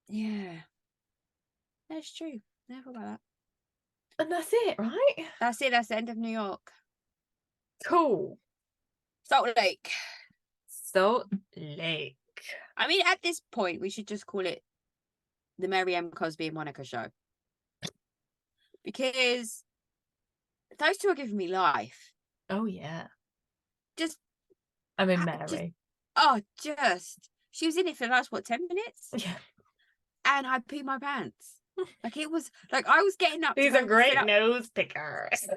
Yeah. That's true. Never thought about that. And that's it, right? That's it. That's the end of New York. Cool. Salt Lake. Salt Lake. I mean, at this point, we should just call it the Mary M. Cosby and Monica show. Because those two are giving me life. Oh, yeah. Just. I mean, Mary. She was in it for the last, 10 minutes? Yeah. And I peed my pants. Like, it was, like, I was getting up. These are great nose pickers.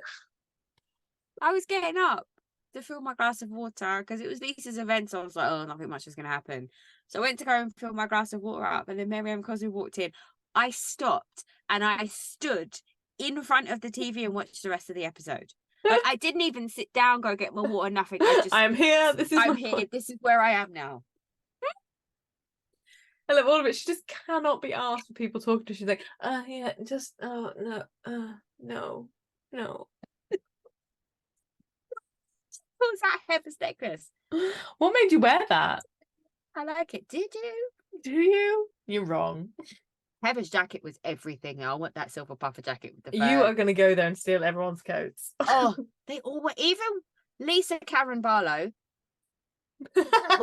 I was getting up to fill my glass of water because it was Lisa's event. So I was like, oh, nothing much is going to happen. So I went to go and fill my glass of water up. And then Mary M. Cosby walked in. I stopped and I stood in front of the TV and watched the rest of the episode. Like, I didn't even sit down, go get my water, nothing. I'm here. I'm here. Point. This is where I am now. I love all of it. She just cannot be asked for people talking to her. She's like, yeah, just, oh, no. What was that Heather's necklace? What made you wear that? I like it. Did you? Do you? You're wrong. Heather's jacket was everything. I want that silver puffer jacket with the fur. You are going to go there and steal everyone's coats. Oh, they all were. Even Lisa Karen Barlow,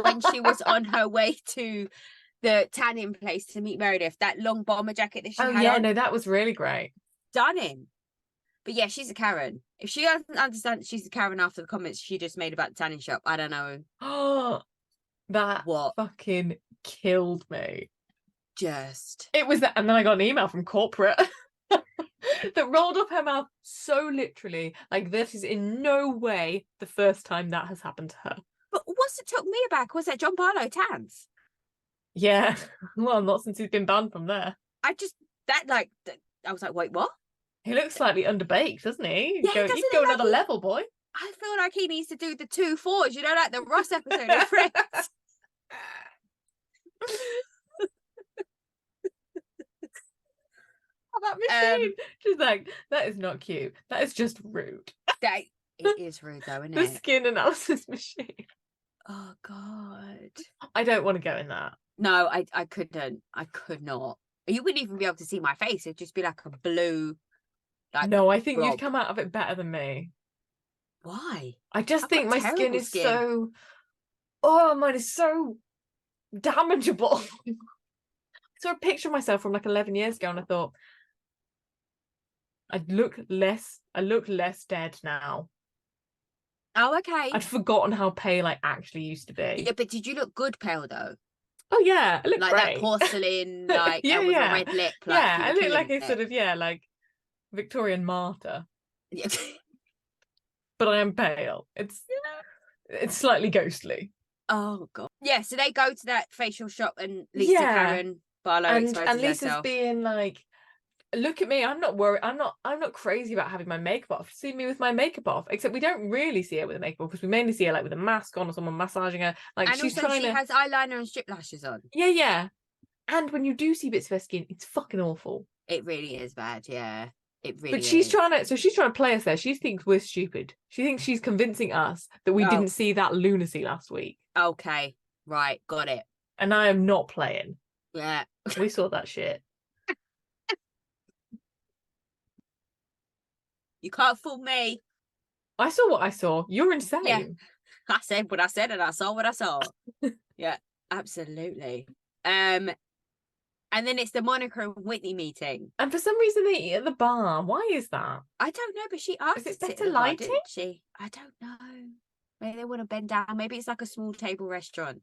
when she was on her way to the tanning place to meet Meredith, that long bomber jacket that she had on. No, that was really great. Stunning. But yeah, she's a Karen. If she doesn't understand that she's a Karen after the comments she just made about the tanning shop, I don't know. Oh, that fucking killed me. It was that, and then I got an email from corporate that rolled off her mouth so literally, like, this is in no way the first time that has happened to her. But what's it took me aback was that John Barlow tans. Yeah, well, not since he's been banned from there. I was like, wait, what? He looks slightly underbaked, doesn't he? Yeah, you go another level, boy. I feel like he needs to do the 2-4s, you know, like the Ross episode of Friends. That machine. She's like, that is not cute. That is just rude. It is rude, though, isn't it? The skin analysis machine. Oh, God. I don't want to go in that. No, I couldn't. I could not. You wouldn't even be able to see my face. It'd just be like a blue. No, I think you'd come out of it better than me. Why? I just think my skin is so. Oh, mine is so damageable. I saw a picture of myself from like 11 years ago, and I thought, I look less dead now. Oh, okay. I'd forgotten how pale I actually used to be. Yeah, but did you look good pale though? Oh yeah, I look like great. That porcelain, like with a red lip. Like, yeah, I look like a sort of like Victorian martyr. Yeah. But I am pale. It's slightly ghostly. Oh God. Yeah, so they go to that facial shop and Lisa Karen Barlow and exposes Lisa's herself. being like, look at me, I'm not worried, I'm not crazy about having my makeup off. See me with my makeup off. Except we don't really see her with the makeup off, because we mainly see her like with a mask on or someone massaging her. Like, And she's also trying she to has eyeliner and strip lashes on. yeah. And when you do see bits of her skin, it's fucking awful. It really is bad, yeah. It really But she's is. she's trying to play us there. She thinks we're stupid. She thinks she's convincing us that we didn't see that lunacy last week. Okay, right, got it. And I am not playing. Yeah. We saw that shit. You can't fool me. I saw what I saw. You're insane. Yeah. I said what I said and I saw what I saw. Yeah, absolutely. And then it's the Monica and Whitney meeting. And for some reason they eat at the bar. Why is that? I don't know, but she asked Is it to sit better in the bar, lighting? didn't she? I don't know. Maybe they want to bend down. Maybe it's like a small table restaurant.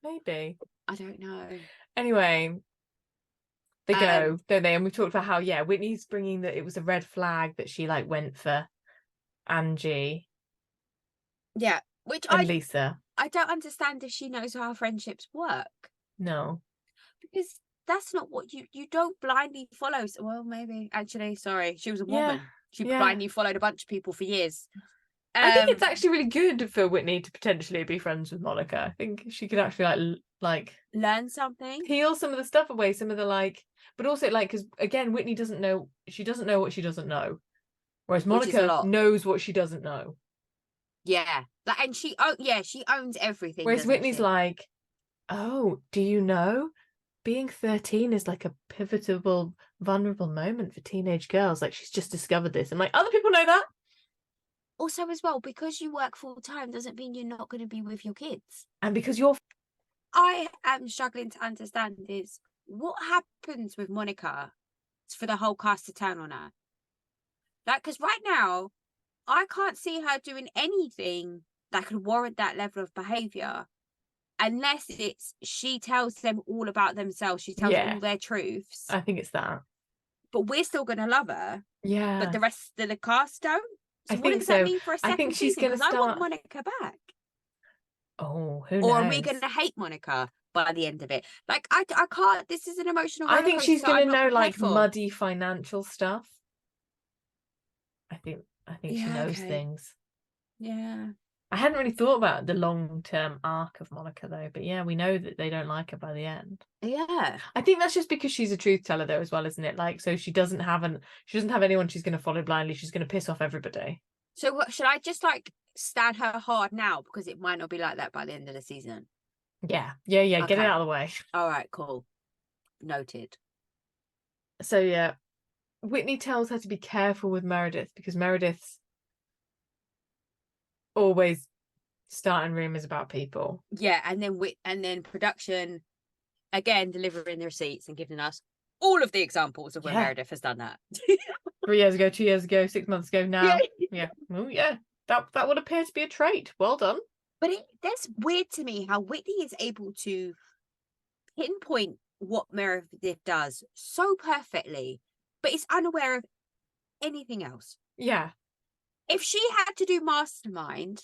Maybe. I don't know. Anyway, they go, don't they? And we talked about how, yeah, Whitney's bringing that it was a red flag that she like went for Angie. Yeah, which and Lisa. I don't understand if she knows how friendships work. No. Because that's not what you don't blindly follow. Well, maybe actually, sorry, she was a woman. She blindly followed a bunch of people for years. I think it's actually really good for Whitney to potentially be friends with Monica. I think she could actually like learn something, peel some of the stuff away, some of the like, but also like, because again, Whitney doesn't know what she doesn't know, whereas Monica knows what she doesn't know. Yeah, like, and she owns everything. Whereas Whitney's like, oh, do you know? Being 13 is like a pivotal, vulnerable moment for teenage girls. Like, she's just discovered this. And like, other people know that. Also, as well, because you work full time doesn't mean you're not going to be with your kids. And because I am struggling to understand is what happens with Monica for the whole cast to turn on her. Like, because right now, I can't see her doing anything that could warrant that level of behavior. Unless it's she tells them all about themselves, she tells all their truths. I think it's that. But we're still going to love her. Yeah. But the rest of the cast don't. So what does that mean for a second I think she's season? going to start. I want Monica back. Oh, who knows? Or are we going to hate Monica by the end of it? Like, I can't. This is an emotional roller I think she's coaster going to know like muddy financial stuff. I think she knows things. Yeah. I hadn't really thought about the long-term arc of Monica though, but yeah, we know that they don't like her by the end. Yeah. I think that's just because she's a truth teller though as well, isn't it? Like, so she doesn't have anyone she's going to follow blindly. She's going to piss off everybody. So what, should I just like stand her hard now because it might not be like that by the end of the season? Yeah. Okay. Get it out of the way. All right, cool. Noted. So yeah, Whitney tells her to be careful with Meredith because Meredith's always starting rumors about people. Yeah, and then production again delivering the receipts and giving us all of the examples of where Meredith has done that. 3 years ago, 2 years ago, 6 months ago now. Yeah. Oh yeah. That would appear to be a trait. Well done. But that's weird to me how Whitney is able to pinpoint what Meredith does so perfectly, but is unaware of anything else. Yeah. If she had to do Mastermind,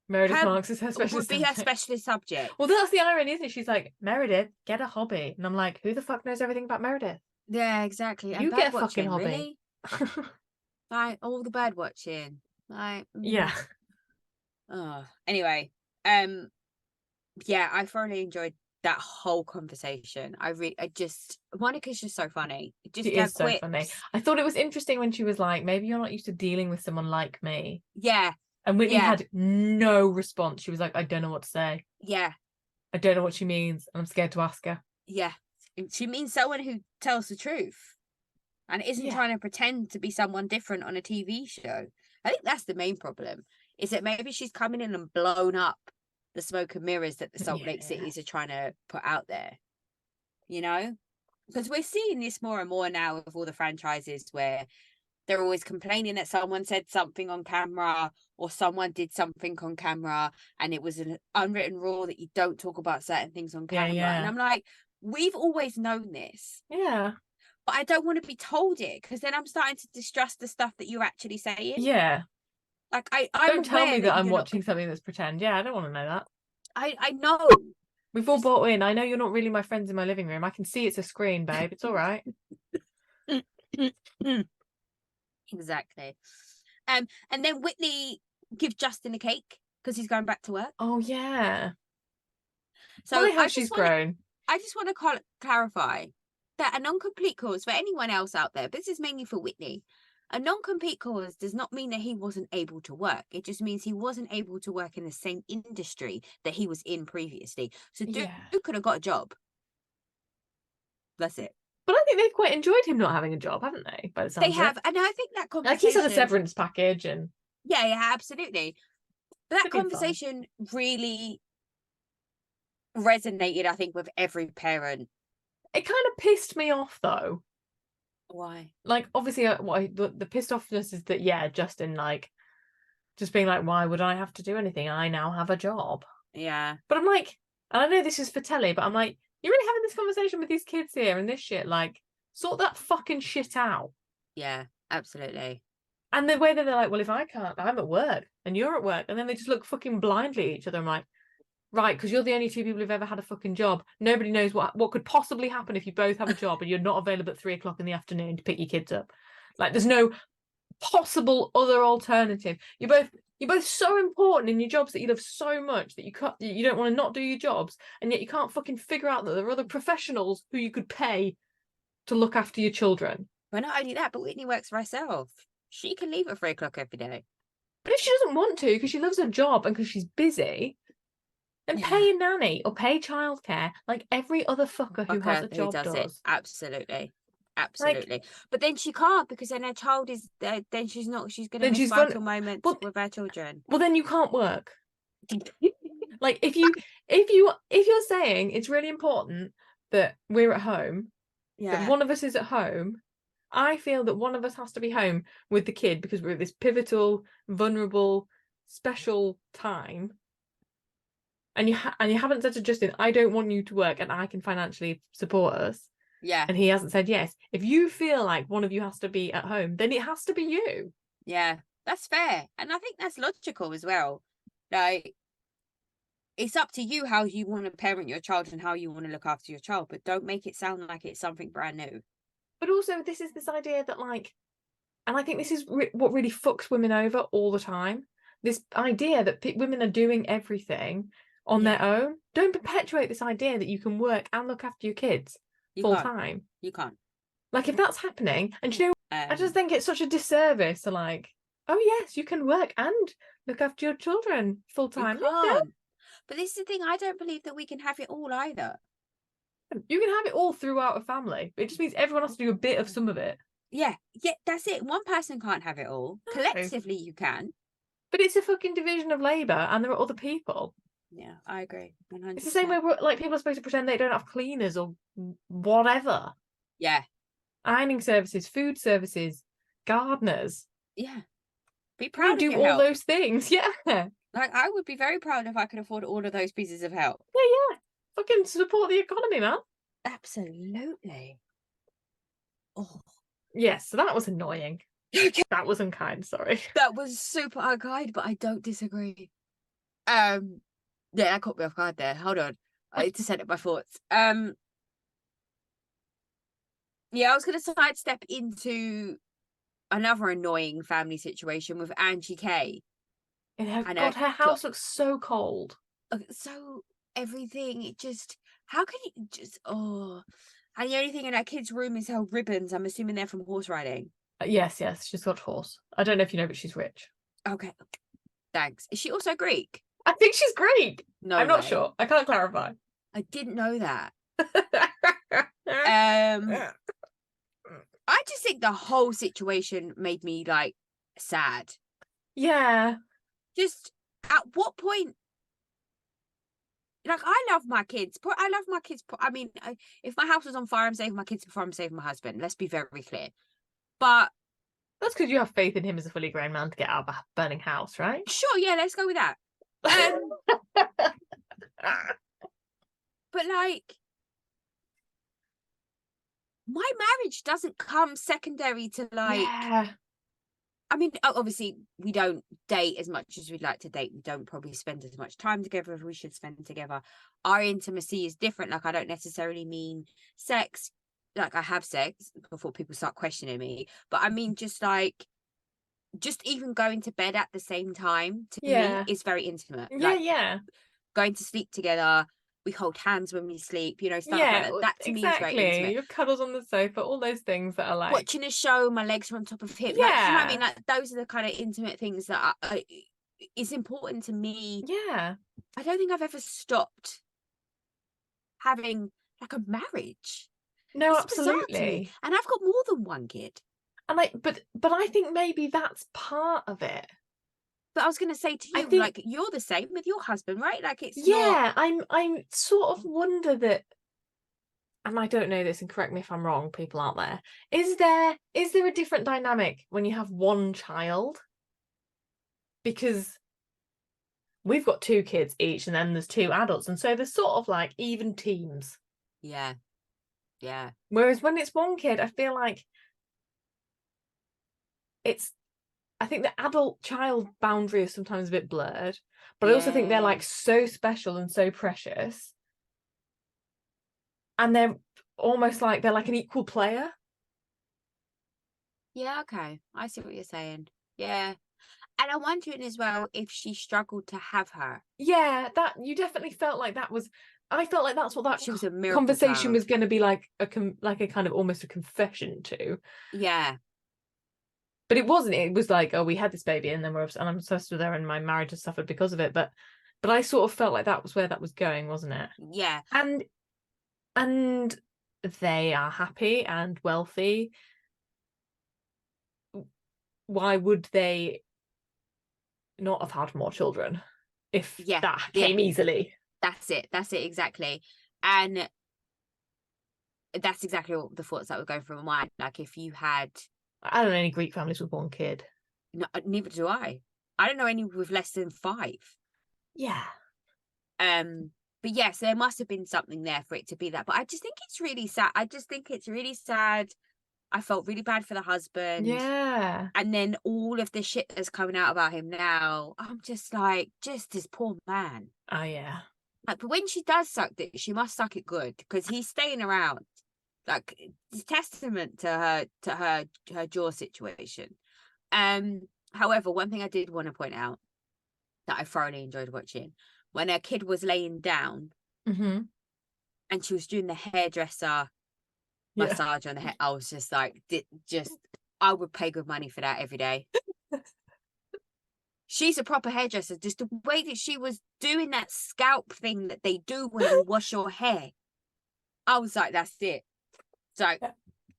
Meredith Marks is her would be her specialist subject. Well, that's the irony, isn't it? She's like, Meredith, get a hobby. And I'm like, who the fuck knows everything about Meredith? Yeah, exactly. You and get a fucking hobby. Really? Like, all the bird watching. Like, yeah. Oh, anyway, yeah, I thoroughly enjoyed that whole conversation. Monica's just so funny. She is so funny. I thought it was interesting when she was like, maybe you're not used to dealing with someone like me. Yeah. And Whitney had no response. She was like, I don't know what to say. Yeah. I don't know what she means. And I'm scared to ask her. Yeah. She means someone who tells the truth and isn't trying to pretend to be someone different on a TV show. I think that's the main problem, is that maybe she's coming in and blown up the smoke and mirrors that the Salt Lake Cities are trying to put out there, you know? Because we're seeing this more and more now with all the franchises where they're always complaining that someone said something on camera or someone did something on camera and it was an unwritten rule that you don't talk about certain things on camera. And I'm like, we've always known this. Yeah. But I don't want to be told it because then I'm starting to distrust the stuff that you're actually saying. Yeah. Like, don't tell me that I'm watching something that's pretend. Yeah, I don't want to know that. I know. We've all bought in. I know you're not really my friends in my living room. I can see it's a screen, babe. It's all right. Exactly. And then Whitney gives Justin a cake because he's going back to work. Oh yeah. So Funny how she's grown. I just want to clarify that a non-compete clause for anyone else out there, but this is mainly for Whitney. A non-compete clause does not mean that he wasn't able to work. It just means he wasn't able to work in the same industry that he was in previously. So Duke could have got a job. That's it. But I think they've quite enjoyed him not having a job, haven't they? By the sounds they have, and I think that conversation. Like he's had a severance package, and yeah, absolutely. But that conversation really resonated, I think, with every parent. It kind of pissed me off, though. Why? Like, obviously, the pissed offness is that, yeah, Justin, like, just being like, why would I have to do anything? I now have a job. Yeah. But I'm like, and I know this is for telly, but I'm like, you're really having this conversation with these kids here and this shit, like, sort that fucking shit out. Yeah, absolutely. And the way that they're like, well, if I can't, I'm at work and you're at work. And then they just look fucking blindly at each other. I'm like, right, because you're the only two people who've ever had a fucking job. Nobody knows what could possibly happen if you both have a job and you're not available at 3:00 in the afternoon to pick your kids up. Like, there's no possible other alternative. You're both so important in your jobs that you love so much that you don't want to not do your jobs, and yet you can't fucking figure out that there are other professionals who you could pay to look after your children. Well, not only that, but Whitney works for herself. She can leave at 3:00 every day. But if she doesn't want to, because she loves her job and because she's busy, then pay a nanny or pay childcare like every other fucker who has a job does. It. Absolutely. But then she can't, because then her child is then she's going to miss vital moments with her children. Well, then you can't work. Like, if you're saying it's really important that we're at home, that one of us is at home, I feel that one of us has to be home with the kid because we're at this pivotal, vulnerable, special time. And you haven't said to Justin, I don't want you to work and I can financially support us. Yeah. And he hasn't said yes. If you feel like one of you has to be at home, then it has to be you. Yeah, that's fair. And I think that's logical as well. Like, it's up to you how you want to parent your child and how you want to look after your child, but don't make it sound like it's something brand new. But also, this idea that, like, and I think this is what really fucks women over all the time. This idea that women are doing everything on their own. Don't perpetuate this idea that you can work and look after your kids full time. You can't. Like, if that's happening, and you know, I just think it's such a disservice to, like, oh yes, you can work and look after your children full time. You can't. But this is the thing, I don't believe that we can have it all either. You can have it all throughout a family. It just means everyone has to do a bit of some of it. Yeah, that's it. One person can't have it all. No. Collectively, you can. But it's a fucking division of labour, and there are other people. Yeah, I agree. 100%. It's the same way like people are supposed to pretend they don't have cleaners or whatever. Yeah. Ironing services, food services, gardeners. Yeah. Be proud of your do all those things. Yeah. Like, I would be very proud if I could afford all of those pieces of help. Yeah. Fucking support the economy, man. Absolutely. Oh. Yes, so that was annoying. That was unkind, sorry. That was super unkind, but I don't disagree. Yeah, that caught me off guard there. Hold on. I need to set up my thoughts. Yeah, I was going to sidestep into another annoying family situation with Angie K. God, her house looks so cold. So everything, it just, how can you just, and the only thing in her kid's room is her ribbons. I'm assuming they're from horse riding. Yes, she's got horse. I don't know if you know, but she's rich. Okay, thanks. Is she also Greek? I think she's Greek. No, I'm not sure. I can't clarify. I didn't know that. I just think the whole situation made me, like, sad. Yeah. Just at what point? Like, I love my kids. I love my kids. I mean, if my house was on fire, I'm saving my kids before I'm saving my husband. Let's be very clear. But that's because you have faith in him as a fully grown man to get out of a burning house, right? Sure, yeah, let's go with that. But, like, my marriage doesn't come secondary to, like, I mean, obviously, we don't date as much as we'd like to date. We don't probably spend as much time together as we should spend together. Our intimacy is different. Like, I don't necessarily mean sex. Like, I have sex before people start questioning me. But I mean, just even going to bed at the same time to me Yeah. is very intimate. Yeah, Like, yeah. going to sleep together, we hold hands when we sleep, stuff like Yeah, that. That to me is very exactly. intimate. Your cuddles on the sofa, all those things that are like, Watching a show, my legs are on top of him. Like, do you know what I mean? yeah, Like, those are the kind of intimate things that it's important to me. yeah. I don't think I've ever stopped having like a marriage. No, It's bizarre to me. absolutely. And I've got more than one kid. And like, but I think maybe that's part of it. But I was going to say to I you, think, like, you're the same with your husband, right? Like, it's not. yeah, I'm sort of wonder that, and I don't know this, and correct me if I'm wrong, people out there. Is there a different dynamic when you have one child? Because we've got 2 kids each, and then there's 2 adults, and so there's sort of like even teams. Yeah. Yeah. Whereas when it's one kid, I feel like I think the adult child boundary is sometimes a bit blurred, but I also think they're Yeah. like so special and so precious, and they're almost like they're like an equal player. Yeah. Okay. I see what you're saying. Yeah. And I'm wondering as well if she struggled to have her. Yeah, that you definitely felt like that was. I felt like that's what that She was a miracle conversation child. was going to be like a kind of almost a confession to. Yeah. But it wasn't. It was like, oh, we had this baby, and then and I'm obsessed with her, and my marriage has suffered because of it. But I sort of felt like that was where that was going, wasn't it? Yeah. And they are happy and wealthy. Why would they not have had more children if Yeah. that Yeah. came easily? That's it. That's it. Exactly. And that's exactly what the thoughts that would go through my mind. Like, if you had, I don't know any Greek families with 1 kid. no, neither do I. I don't know any with less than 5. Yeah. But yes, there must have been something there for it to be that. But I just think it's really sad. I just think it's really sad. I felt really bad for the husband. Yeah. And then all of the shit that's coming out about him now, I'm just like, just this poor man. Oh yeah. Like, but when she does suck it, she must suck it good because he's staying around. Like, it's testament to her jaw situation. However, one thing I did want to point out that I thoroughly enjoyed watching, when her kid was laying down Mm-hmm. and she was doing the hairdresser Yeah. massage on the head, I was just like, I would pay good money for that every day. She's a proper hairdresser. Just the way that she was doing that scalp thing that they do when you wash your hair, I was like, that's it. So,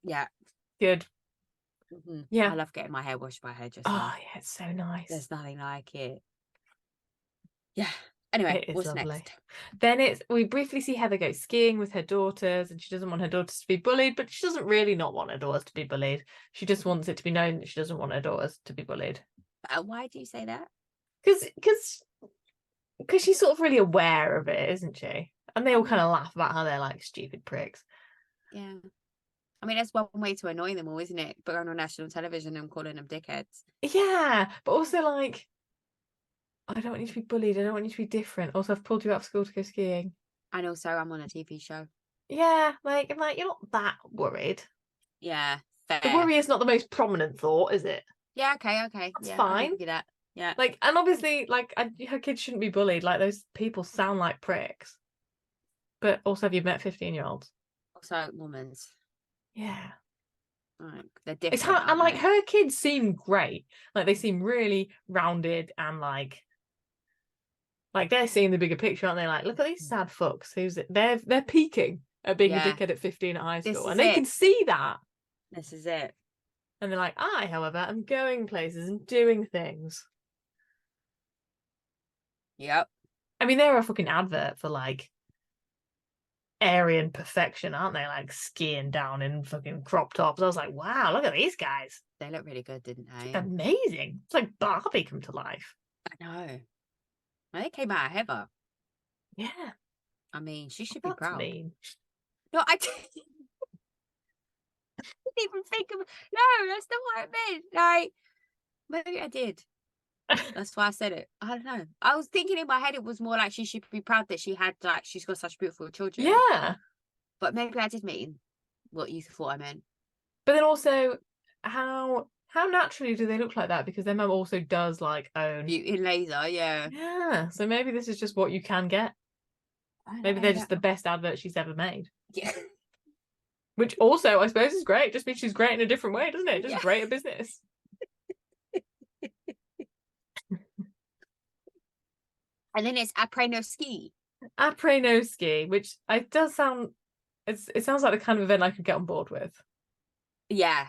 yeah. Good. Mm-hmm. Yeah. I love getting my hair washed by a hairdresser. Oh yeah, it's so nice. There's nothing like it. Yeah. Anyway, It is what's lovely. next? Then we briefly see Heather go skiing with her daughters, and she doesn't want her daughters to be bullied, but she doesn't really not want her daughters to be bullied. She just wants it to be known that she doesn't want her daughters to be bullied. Why do you say that? Because she's sort of really aware of it, isn't she? And they all kind of laugh about how they're like stupid pricks. Yeah. I mean, that's one way to annoy them all, isn't it? But on national television and calling them dickheads. Yeah, but also like, I don't want you to be bullied. I don't want you to be different. Also, I've pulled you out of school to go skiing. And also, I'm on a TV show. Yeah, like I'm like, you're not that worried. Yeah, fair. The worry is not the most prominent thought, is it? Yeah, okay. That's Yeah, fine. I'll give you that. Yeah. Like, and obviously, like, her kids shouldn't be bullied. Like, those people sound like pricks. But also, have you met 15-year-olds? Also, women's. Yeah. Like, they're different. It's how, and like, her kids seem great. Like, they seem really rounded and like they're seeing the bigger picture, aren't they? Like, look at these sad fucks. Who's it? They're peaking at being a dickhead at 15 at high school, and they can see that. This is it. And they're like, I, however, am going places and doing things. Yep. I mean, they're a fucking advert for like Aryan perfection, aren't they? Like skiing down in fucking crop tops. I was like, wow, look at these guys. They look really good, didn't they? It's amazing. It's like Barbie come to life. I know. They came out of Heather. Yeah. I mean, she should be proud. Mean. No, I didn't even think of. No, that's not what I meant. Like, Maybe I did. That's why I said it. I don't know. I was thinking in my head it was more like she should be proud that she's got such beautiful children. Yeah. But maybe I did mean what you thought I meant. But then also, how naturally do they look like that? Because their mum also does like own. Beauty in laser, yeah. Yeah. So maybe this is just what you can get. I Maybe know they're just that. the best advert she's ever made. Yeah. Which also, I suppose, is great. Just means she's great in a different way, doesn't it? Just Yeah. great at business. And then it's après no ski. Après no ski, which it does sound. It sounds like the kind of event I could get on board with. Yeah.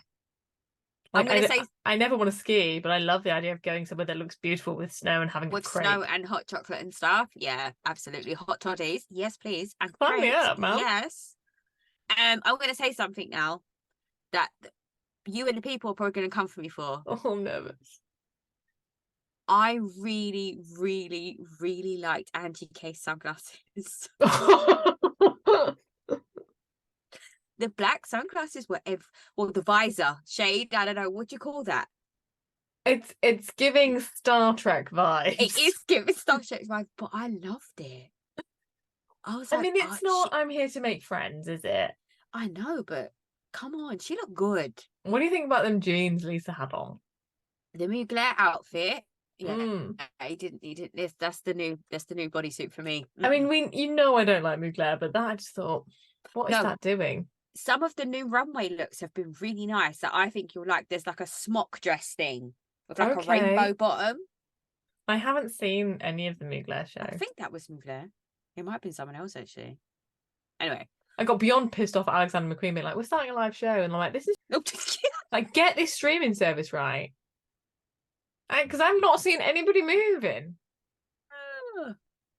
Like, I'm gonna say I never want to ski, but I love the idea of going somewhere that looks beautiful with snow and having a with crepe. snow and hot chocolate and stuff. Yeah, absolutely. Hot toddies. Yes, please. And Sign me crepes. up, man. Yes. I'm gonna say something now that you and the people are probably gonna come for me for. Oh, I'm nervous. I really, really, really liked Angie K's sunglasses. The black sunglasses were well, the visor shade. I don't know, what do you call that? It's giving Star Trek vibes. It is giving Star Trek vibes, but I loved it. I was I like, mean, it's not I'm here to make friends, is it? I know, but come on, she looked good. What do you think about them jeans Lisa had on? The Mugler outfit. Yeah, Mm. he didn't. That's the new bodysuit for me. I mean, I don't like Mugler, but that I just thought, what is No, that doing? some of the new runway looks have been really nice that I think you'll like. There's like a smock dress thing with like a rainbow bottom. I haven't seen any of the Mugler show. I think that was Mugler. It might have been someone else actually. Anyway, I got beyond pissed off at Alexander McQueen being like, we're starting a live show, and I'm like, this is like, get this streaming service right. Because I'm not seeing anybody moving.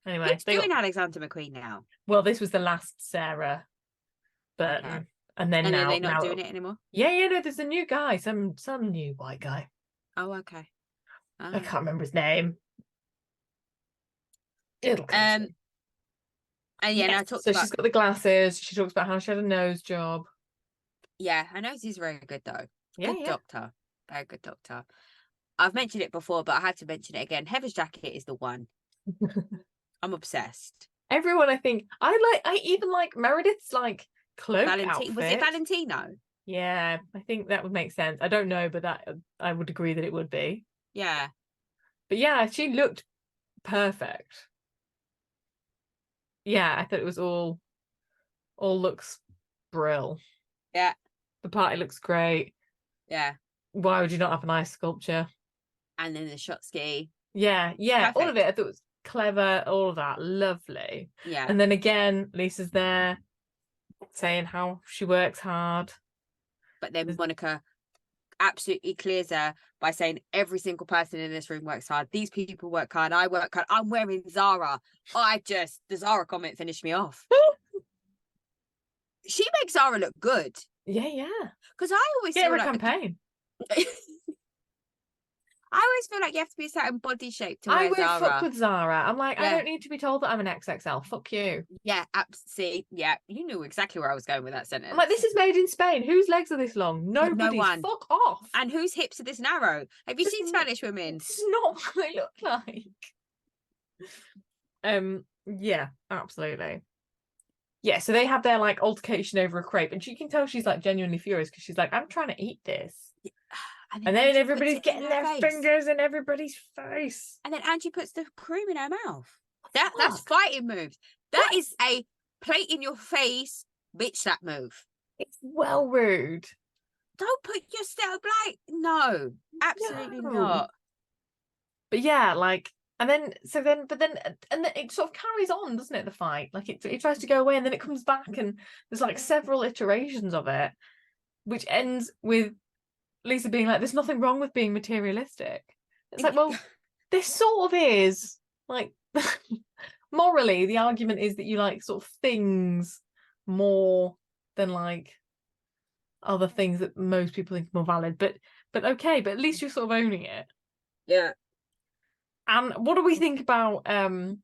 Anyway, who's doing Alexander McQueen now? Well, this was the last Sarah Burton, Okay. and then now they're not doing it anymore. Yeah, no, there's a new guy, some new white guy. Oh, okay. I can't remember his name. It'll come. And yeah, yes, so she's got the glasses. She talks about how she had a nose job. Yeah, her nose is very good though. Yeah, good doctor, very good doctor. I've mentioned it before, but I had to mention it again. Heather's jacket is the one. I'm obsessed. Everyone, I think, I even like Meredith's like cloak outfit. Was it Valentino? Yeah, I think that would make sense. I don't know, but that I would agree that it would be. Yeah. But yeah, she looked perfect. Yeah, I thought it was all looks brill. Yeah. The party looks great. Yeah. Why would you not have an ice sculpture? And then the shot ski. Yeah, perfect. All of it. I thought it was clever, all of that. Lovely. Yeah. And then again, Lisa's there saying how she works hard. But then Monica absolutely clears her by saying every single person in this room works hard. These people work hard. I work hard. I'm wearing Zara. The Zara comment finished me off. She makes Zara look good. Yeah. Because I always get her a campaign. I always feel like you have to be a certain body shape to wear Zara. I would fuck with Zara. I'm like, I don't need to be told that I'm an XXL. Fuck you. Yeah, absolutely. Yeah, you knew exactly where I was going with that sentence. I'm like, this is made in Spain. Whose legs are this long? Nobody's. No one. Fuck off. And whose hips are this narrow? Have you seen Spanish women? It's not what they look like. Yeah, absolutely. Yeah, so they have their like altercation over a crepe, and she can tell she's like genuinely furious because she's like, I'm trying to eat this. Yeah. And then everybody's getting their fingers in everybody's face. And then Angie puts the cream in her mouth. That's fighting moves. That is a plate in your face bitch slap move. It's well rude. Don't put yourself like, no, absolutely not. But yeah, like, and then it sort of carries on, doesn't it? The fight, like it tries to go away, and then it comes back, and there's like several iterations of it, which ends with Lisa being like, there's nothing wrong with being materialistic. It's like, well, this sort of is. Like, morally, the argument is that you like sort of things more than like other things that most people think are more valid. But okay, but at least you're sort of owning it. Yeah. And what do we think about I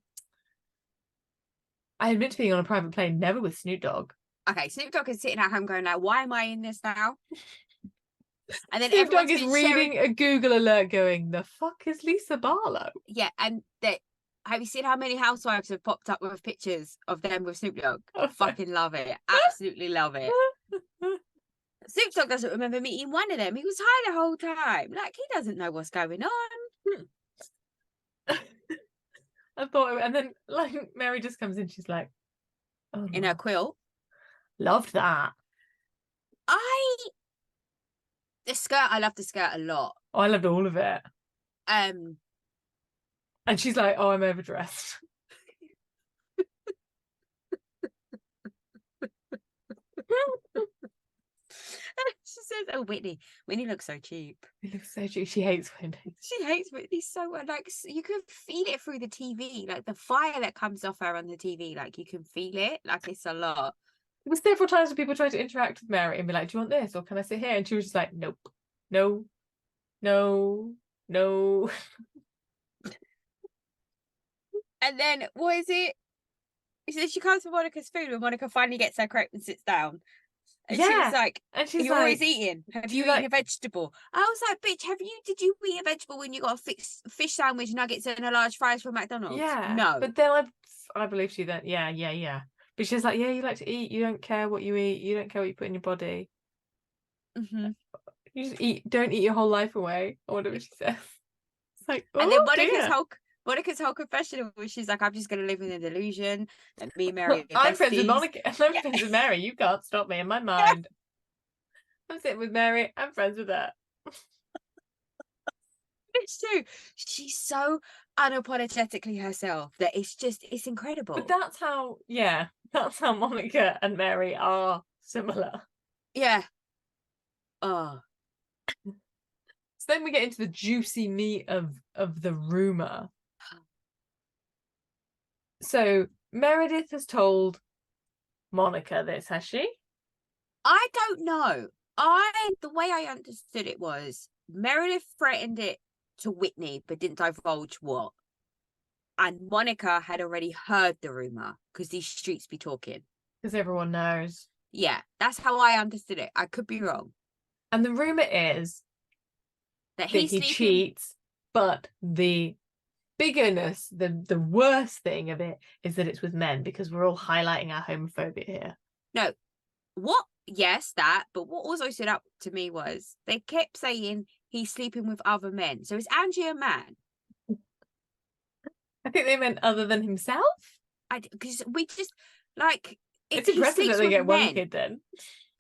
admit to being on a private plane, never with Snoop Dogg. Okay, Snoop Dogg is sitting at home going, now, why am I in this now? And then Snoop Dogg everyone's is been reading sharing. a Google alert going, the fuck is Lisa Barlow? Yeah, and have you seen how many housewives have popped up with pictures of them with Snoop Dogg? Fucking love it. Absolutely love it. Snoop Dogg doesn't remember meeting one of them. He was high the whole time. Like, he doesn't know what's going on. I thought, and then like Mary just comes in, she's like, oh, In her quilt. loved that. The skirt, I love the skirt a lot. Oh, I loved all of it. Um, And she's like, oh, I'm overdressed. she says, "Oh, Whitney looks so cheap." He looks so cute. She hates Whitney. She hates Whitney so much. Like, you can feel it through the TV, like the fire that comes off her on the TV. Like, you can feel it. Like, it's a lot. There was several times when people tried to interact with Mary and be like, do you want this? Or can I sit here? And she was just like, nope, no, no, no. And then, what is it? She says she comes for Monica's food when Monica finally gets her crepe and sits down. And she was like, and she's "You're like, always eating. Have you eaten a vegetable?" I was like, "Bitch, did you eat a vegetable when you got a fish sandwich, nuggets, and a large fries from McDonald's?" yeah, No. but then I believe she then, yeah. But she's like, yeah, you like to eat. You don't care what you eat. You don't care what you put in your body. Mm-hmm. You just eat. Don't eat your whole life away, or whatever she says. It's like, oh, And then dear. Monica's whole confession, where she's like, "I'm just gonna live in a delusion that me and Mary are I'm friends with besties." Monica. I'm friends with Mary. You can't stop me in my mind. I'm sitting with Mary. I'm friends with her. It's true. She's so unapologetically herself that it's incredible. But that's how Monica and Mary are similar. Yeah. Oh. So then we get into the juicy meat of the rumor. So Meredith has told Monica this, has she? I don't know. The way I understood it was Meredith threatened it to Whitney, but didn't divulge what. And Monica had already heard the rumor because these streets be talking. Because everyone knows. Yeah, that's how I understood it. I could be wrong. And the rumor is that he cheats, but the biggerness, the worst thing of it is that it's with men, because we're all highlighting our homophobia here. No, what? Yes, that. But what also stood up to me was they kept saying he's sleeping with other men. So is Angie a man? I think they meant other than himself. Because we just like it's impressive that they get one kid then.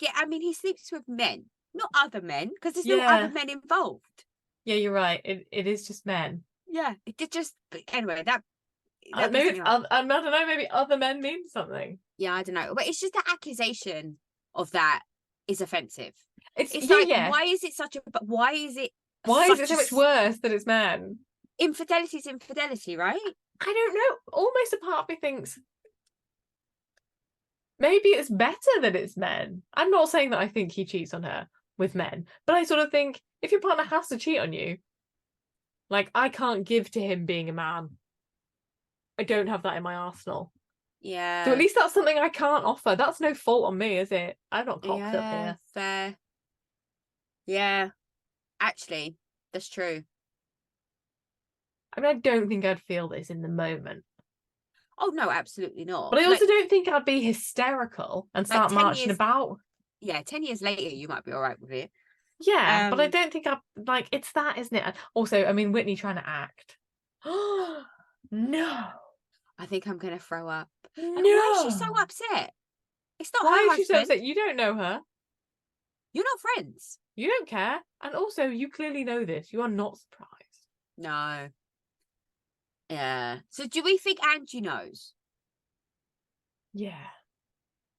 Yeah, I mean he sleeps with men, not other men, because there's no other men involved. Yeah, you're right. It is just men. Yeah, it did just. But anyway, that maybe I don't know. Maybe other men mean something. Yeah, I don't know, but it's just the accusation of that is offensive. It's why is it such a? But why is it? Why is it so much worse that it's men? Infidelity is infidelity, right? I don't know. Almost a part of me thinks maybe it's better that it's men. I'm not saying that I think he cheats on her with men, but I sort of think if your partner has to cheat on you, like, I can't give to him being a man. I don't have that in my arsenal. Yeah. So at least that's something I can't offer. That's no fault on me, is it? I'm not cocked up here. Fair. Yeah. Actually, that's true. I mean, I don't think I'd feel this in the moment. Oh, no, absolutely not. But I also don't think I'd be hysterical and start marching about. Yeah, 10 years later, you might be all right with it. Yeah, but I don't think like, it's that, isn't it? Also, I mean, Whitney trying to act. Oh, no. I think I'm going to throw up. No. Like, why is she so upset? It's not why her is she so upset? You don't know her. You're not friends. You don't care. And also, you clearly know this. You are not surprised. No. Yeah. So do we think Angie knows? Yeah.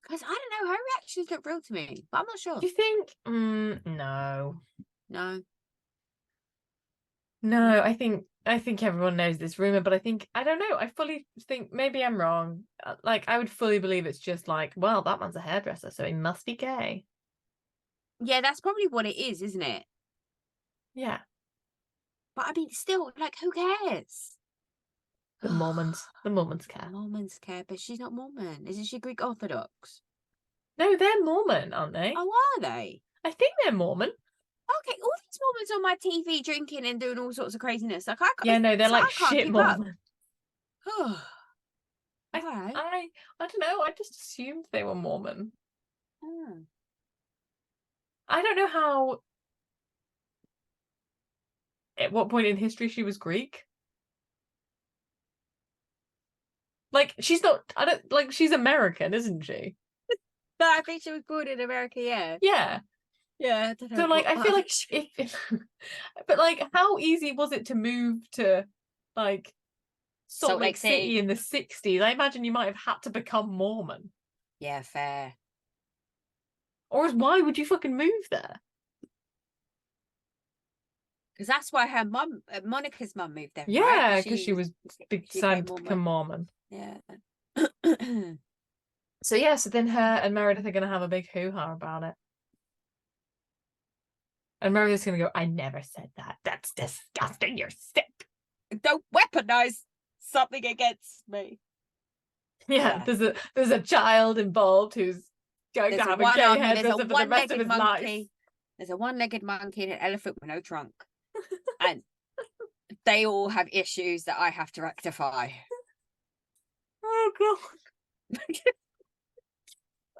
Because I don't know, her reactions look real to me, but I'm not sure. You think? No. No. No, I think everyone knows this rumor, but I don't know. I fully think maybe I'm wrong. Like, I would fully believe it's just like, well, that man's a hairdresser, so he must be gay. Yeah, that's probably what it is, isn't it? Yeah. But I mean, still, like, who cares? The Mormons care. Mormons care, but she's not Mormon. Isn't she Greek Orthodox? No, they're Mormon, aren't they? Oh, are they? I think they're Mormon. Okay, all these moments on my TV drinking and doing all sorts of craziness. Like I can't, Yeah, no, they're like I can't shit keep up. Mormon. Alright. I don't know. I just assumed they were Mormon. I don't know how. At what point in history she was Greek? Like she's not. I don't like. She's American, isn't she? No, I think she was born in America. Yeah. Yeah. Yeah. I don't know. So like, I feel like if but like, how easy was it to move to like Salt Lake City in the 60s? I imagine you might have had to become Mormon. Yeah, fair. Or why would you fucking move there? Because that's why her mum, Monica's mum, moved there. Yeah, right? because she was decided to become Mormon. Yeah. So yeah, so then her and Meredith are going to have a big hoo-ha about it. And Meredith's going to go, I never said that. That's disgusting. You're sick. Don't weaponize something against me. Yeah, there's a child involved who's going to have a gay hairdresser for the rest of his life. There's a one-legged monkey and an elephant with no trunk. And they all have issues that I have to rectify. Oh, God.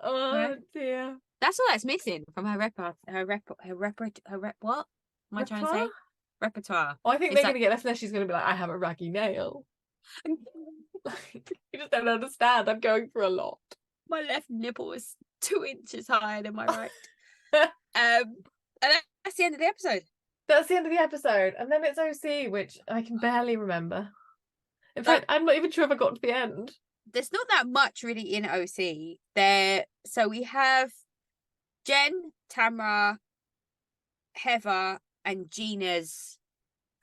Oh, dear. That's all that's missing from her repertoire. What am I trying to say? Repertoire. Well, I think they're going to get less and less. She's going to be like, I have a raggy nail. You just don't understand. I'm going through a lot. My left nipple is 2 inches higher than my right. And that's the end of the episode. That's the end of the episode. And then it's OC, which I can barely remember. In fact, I'm not even sure if I got to the end. There's not that much really in OC. So we have Jen, Tamara, Heather, and Gina's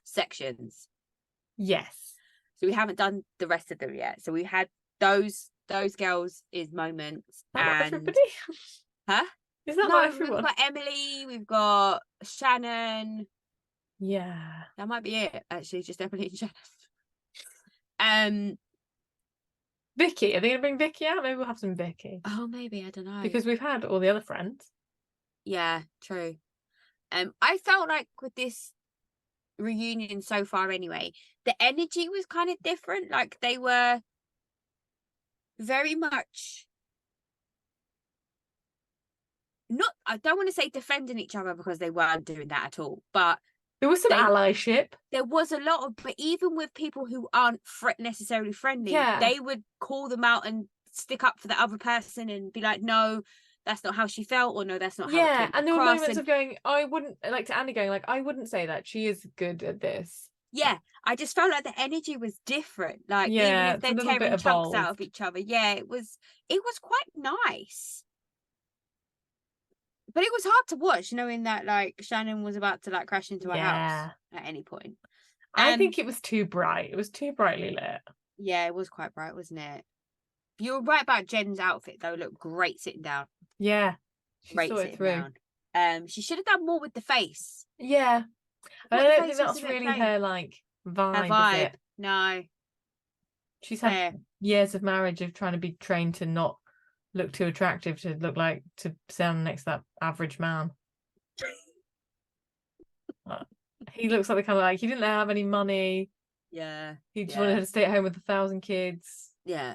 sections. Yes. So we haven't done the rest of them yet. So we had those girls' moments. And everybody? Huh? Is that not everyone? We've got Emily, we've got Shannon. Yeah. That might be it, actually, just Emily and Shannon. Vicky, are they gonna bring Vicky out? Maybe we'll have some Vicky. Oh, maybe, I don't know. Because we've had all the other friends. Yeah, true. I felt like with this reunion so far anyway, the energy was kind of different. Like they were very much not, I don't want to say defending each other because they weren't doing that at all, but there was some allyship. There was a lot of, but even with people who aren't necessarily friendly, they would call them out and stick up for the other person and be like, no, that's not how she felt, or no, that's not how it came and there were moments of going, I wouldn't, like to Annie going, like, I wouldn't say that. She is good at this. Yeah, I just felt like the energy was different. Like, even if they're tearing chunks out of each other, it was quite nice. But it was hard to watch, knowing that like Shannon was about to like crash into a house at any point. I think it was too bright. It was too brightly lit. Yeah, it was quite bright, wasn't it? You were right about Jen's outfit though. Looked great sitting down. Yeah, great sitting down. She should have done more with the face. Yeah, but I don't think that's really her like vibe. Her vibe. Is it? No. She's had years of marriage of trying to be trained to not look too attractive, to look like, to sound next to that average man. He looks like the kind of like, he didn't have any money. Yeah. He just wanted her to stay at home with 1,000 kids. Yeah.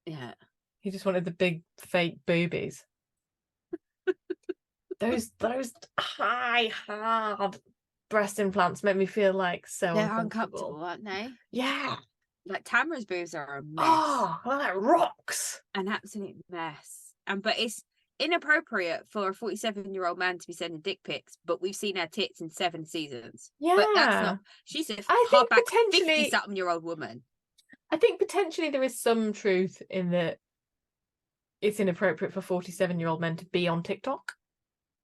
Yeah. He just wanted the big fake boobies. those high, hard breast implants make me feel like so they're uncomfortable, aren't they? Yeah. Like Tamara's boobs are a mess. Oh, like rocks. An absolute mess. But it's inappropriate for a 47-year-old man to be sending dick pics, but we've seen her tits in 7 seasons. Yeah. But that's not, she's a hardback 50-something-year-old woman. I think potentially there is some truth in that it's inappropriate for 47-year-old men to be on TikTok.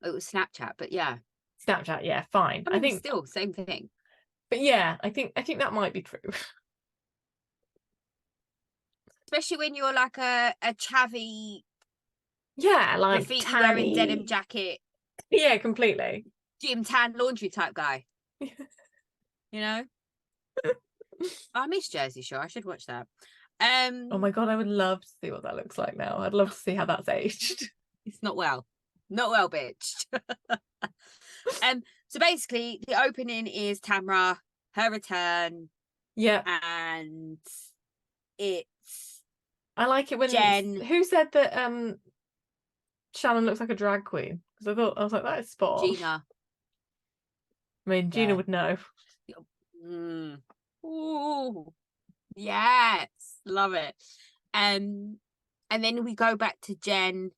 It was Snapchat, but yeah. Snapchat, yeah, fine. I think still same thing. But yeah, I think that might be true. Especially when you're like a chavvy, like graffiti wearing denim jacket. Yeah, completely. Gym tan laundry type guy. You know? I miss Jersey Shore. I should watch that. Oh my god, I would love to see what that looks like now. I'd love to see how that's aged. It's not well, bitch. So basically, the opening is Tamra, her return, Yeah. and it's I like it when Jen. who said that Shannon looks like a drag queen? Because I was like, that is spot on. Gina. I mean, Gina would know. Ooh, yes, love it. And then we go back to Jen,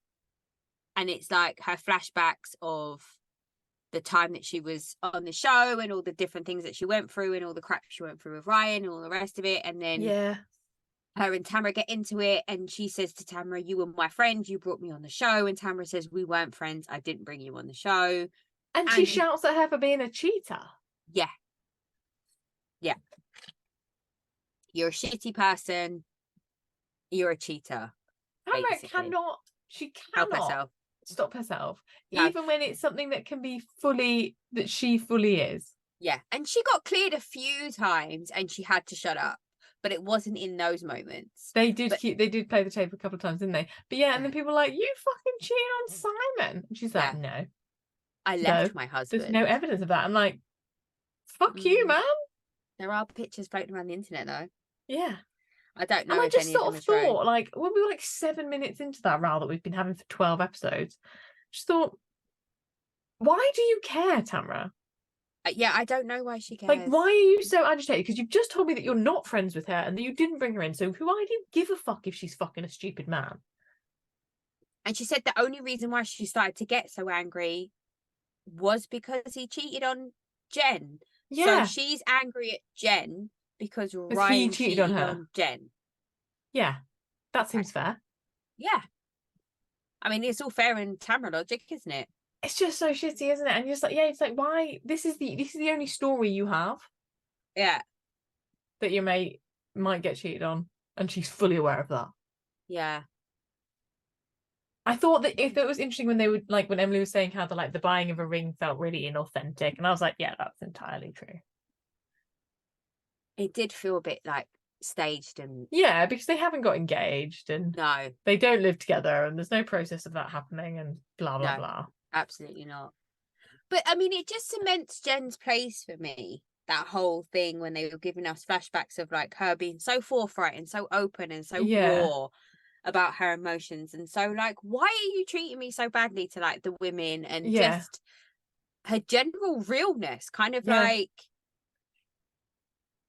and it's like her flashbacks of the time that she was on the show and all the different things that she went through and all the crap she went through with Ryan and all the rest of it. And then her and Tamara get into it, and she says to Tamara, "You were my friend, you brought me on the show." And Tamara says, "We weren't friends, I didn't bring you on the show." And she shouts at her for being a cheater. Yeah. You're a shitty person, you're a cheater. Tamara cannot help herself, stop herself, even when it's something that she fully is. Yeah, and she got cleared a few times and she had to shut up, but it wasn't in those moments. They did play the tape a couple of times, didn't they? But and then people were like, "You fucking cheated on Simon," and she's like, "No, I left my husband. There's no evidence of that." I'm like, "Fuck you, man." There are pictures floating around the internet though. Yeah. I don't know. And I if just any sort of of thought, like, when we were like 7 minutes into that row that we've been having for 12 episodes, just thought, why do you care, Tamara? Yeah, I don't know why she cares. Like, why are you so agitated? Because you've just told me that you're not friends with her and that you didn't bring her in. So why do you give a fuck if she's fucking a stupid man? And she said the only reason why she started to get so angry was because he cheated on Jen. Yeah. So she's angry at Jen because Ryan cheated on her. On Jen. Yeah. That seems fair. Yeah. I mean, it's all fair in Tamara logic, isn't it? It's just so shitty, isn't it? And you're just like, it's like, why? This is the only story you have. Yeah. That your mate might get cheated on, and she's fully aware of that. Yeah. I thought that if it was interesting when they would when Emily was saying how the buying of a ring felt really inauthentic, and I was like, yeah, that's entirely true. It did feel a bit like staged and because they haven't got engaged and no, they don't live together and there's no process of that happening and blah blah blah. Absolutely not. But I mean, it just cements Jen's place for me. That whole thing when they were giving us flashbacks of like her being so forthright and so open and so raw about her emotions, and so like, why are you treating me so badly to like the women, and just her general realness, kind of like.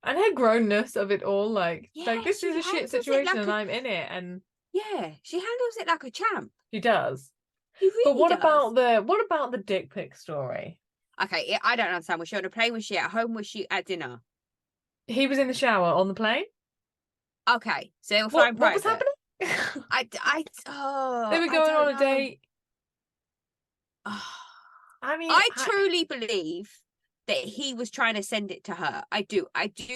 And her grownness of it all, like this is a shit situation and I'm in it, and she handles it like a champ. She does. He really But what does. about the dick pic story? Okay, I don't understand. Was she on a plane? Was she at home? Was she at dinner? He was in the shower on the plane. Okay, so they were flying private. What was happening? They were going on a date. I mean, I truly believe that he was trying to send it to her. I do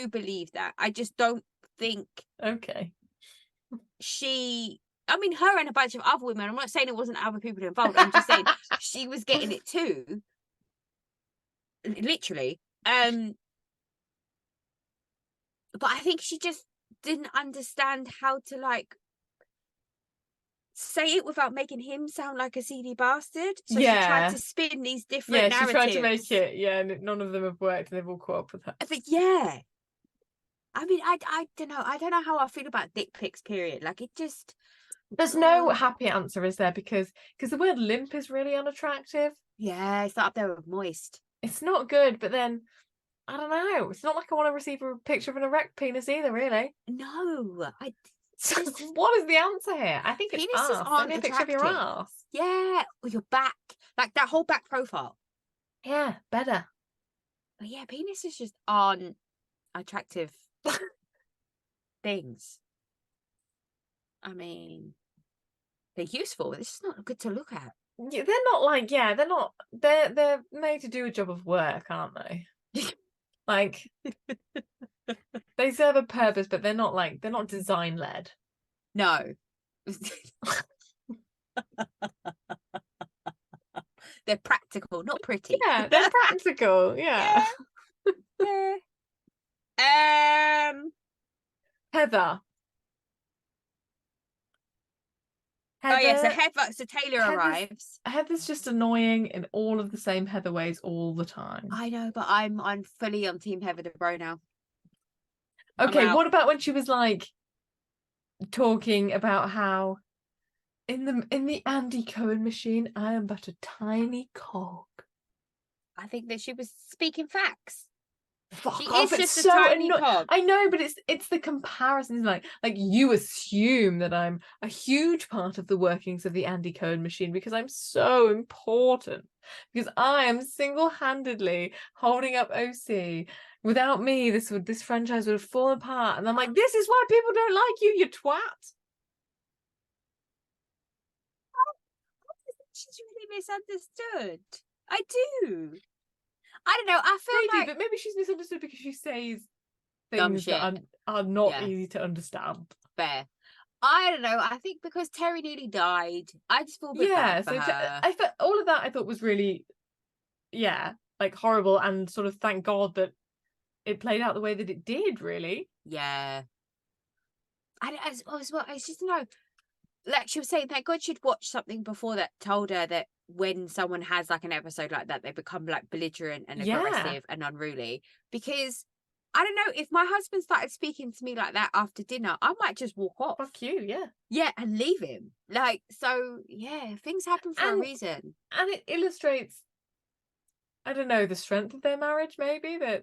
believe that. I just don't think I mean, her and a bunch of other women, I'm not saying it wasn't other people involved, I'm just saying she was getting it too, literally. But I think she just didn't understand how to like say it without making him sound like a seedy bastard. So she tried to spin these different narratives. She tried to make it, and none of them have worked, and they've all caught up with her. But I mean, I don't know. I don't know how I feel about dick pics, period. Like, it just... There's no happy answer, is there? Because the word limp is really unattractive. Yeah, it's up there with moist. It's not good, but then, I don't know. It's not like I want to receive a picture of an erect penis either, really. No, what is the answer here? I think it's ass. Send me a picture of your ass. Yeah, or your back. Like, that whole back profile. Yeah, better. But yeah, penises just aren't attractive things. I mean, they're useful. It's just not good to look at. Yeah, they're not like, they're not, they're made to do a job of work, aren't they? Like, they serve a purpose, but they're not design led. No. They're practical, not pretty. Yeah, they're practical. Yeah. Heather Oh yeah, so Taylor arrives. Heather's just annoying in all of the same Heather ways all the time. I know, but I'm fully on Team Heather the Bro now. Okay, what about when she was like talking about how in the Andy Cohen machine, I am but a tiny cog. I think that she was speaking facts. Fuck she off! is It's just so a tiny cog. I know, but it's the comparisons. Like you assume that I'm a huge part of the workings of the Andy Cohen machine because I'm so important. Because I am single-handedly holding up OC. Without me, this franchise would have fallen apart. And I'm like, this is why people don't like you, you twat. She's really misunderstood. I do. I don't know. I feel but maybe she's misunderstood because she says dumb things shit that are not easy to understand. Fair. I don't know. I think because Terry nearly died, I just feel a bit bad for her. I thought all of that I thought was really, like horrible, and sort of thank God that it played out the way that it did. Really. Yeah. It's just like she was saying, thank God she'd watched something before that told her that when someone has like an episode like that, they become like belligerent and aggressive and unruly. Because I don't know, if my husband started speaking to me like that after dinner, I might just walk off. Fuck you, yeah, and leave him. Like, so yeah, things happen for a reason, and it illustrates, I don't know, the strength of their marriage. Maybe that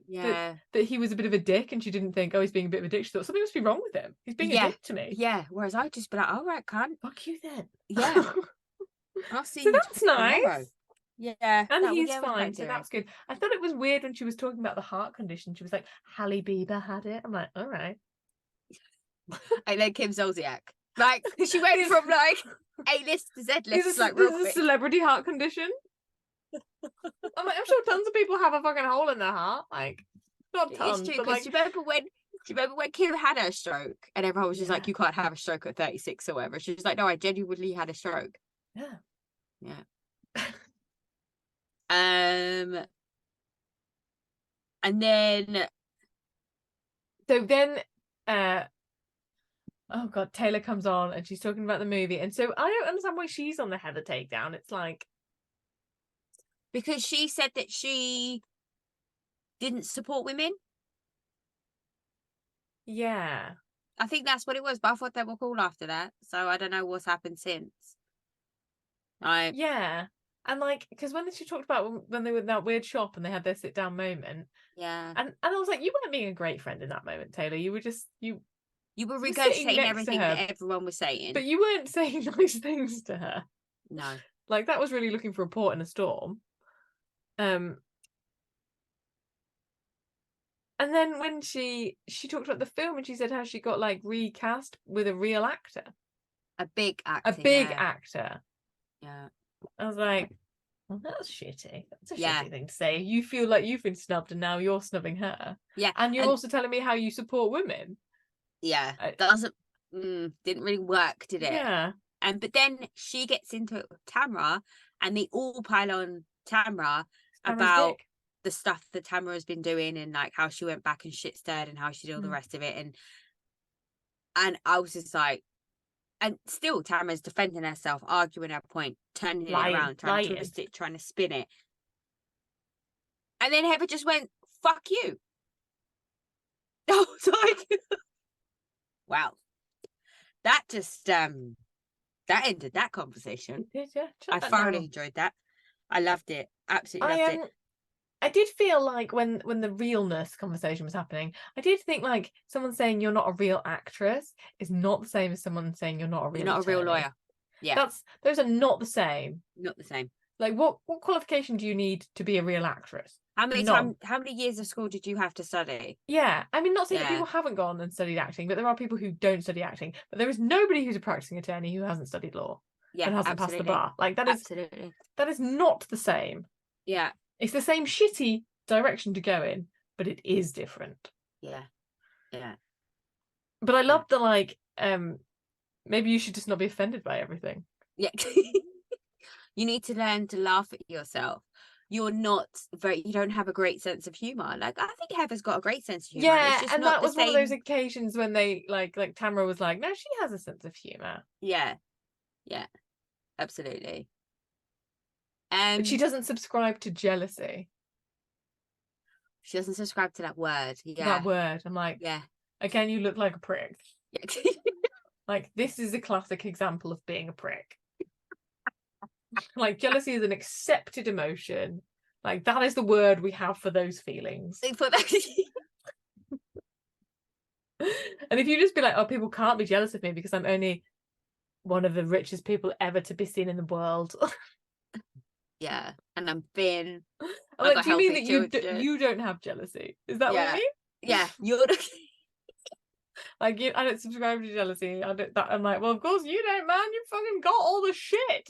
he was a bit of a dick, and she didn't think, oh, he's being a bit of a dick. She thought something must be wrong with him. He's being a dick to me. Yeah. Whereas I'd just be like, all right, cunt. Fuck you then. Yeah. I'll see you that's nice. Tomorrow. Yeah. And he's fine, so that's good. I thought it was weird when she was talking about the heart condition. She was like, Halle Bieber had it. I'm like, all right. And then Kim Zolciak. Like, she went from like A-list to Z-list, like real quick. A celebrity heart condition. I'm like, I'm sure tons of people have a fucking hole in their heart. Like, not tons. It's true, but because like... do you remember when Kim had her stroke and everyone was just like, you can't have a stroke at 36 or whatever. She was like, no, I genuinely had a stroke. Yeah. And then oh god, Taylor comes on and she's talking about the movie, and so I don't understand why she's on the Heather takedown. It's like, because she said that she didn't support women. Yeah, I think that's what it was, but I thought they were cool after that, so I don't know what's happened since. And like, because when she talked about when they were in that weird shop and they had their sit down moment, and I was like, you weren't being a great friend in that moment, Taylor. You were just you were regurgitating everything that everyone was saying, but you weren't saying nice things to her. No, like that was really looking for a port in a storm. And then when she talked about the film and she said how she got like recast with a real actor, a big actor. Yeah. I was like, well, that's shitty. That's a shitty thing to say. You feel like you've been snubbed and now you're snubbing her. Yeah. And you're also telling me how you support women. Yeah. Didn't really work, did it? Yeah. But then she gets into it with Tamra and they all pile on Tamra about the stuff that Tamra has been doing and like how she went back and shit stirred and how she did all the rest of it. And I was just like, and still Tamara's defending herself, arguing her point, turning it around, trying to twist it, trying to spin it. And then Heather just went, fuck you. I was like, wow. That just that ended that conversation. It did, yeah. I thoroughly enjoyed that. I loved it. Absolutely loved it. I did feel like when the realness conversation was happening, I did think like someone saying you're not a real actress is not the same as someone saying you're not a real lawyer. Yeah. Those are not the same. Not the same. Like what qualification do you need to be a real actress? How many years of school did you have to study? Yeah. I mean, not saying that people haven't gone and studied acting, but there are people who don't study acting. But there is nobody who's a practicing attorney who hasn't studied law. And hasn't passed the bar. Like that is not the same. Yeah. It's the same shitty direction to go in, but it is different. Yeah. But I love the like, maybe you should just not be offended by everything. Yeah. You need to learn to laugh at yourself. You don't have a great sense of humor. Like I think Heather's got a great sense of humor. Yeah, and that was one of those occasions when they like Tamara was like, no, she has a sense of humor. Yeah. Yeah, absolutely. But she doesn't subscribe to jealousy. She doesn't subscribe to that word. Yeah. That word. I'm like, yeah. Again, you look like a prick. Yeah. Like, this is a classic example of being a prick. Like, jealousy is an accepted emotion. Like, that is the word we have for those feelings. And if you just be like, oh, people can't be jealous of me because I'm only one of the richest people ever to be seen in the world. Yeah, and I'm thin. I'm like, do you mean that you don't have jealousy? Is that what you mean? Yeah, you're like, I don't subscribe to jealousy. I'm like, well, of course you don't, man. You fucking got all the shit.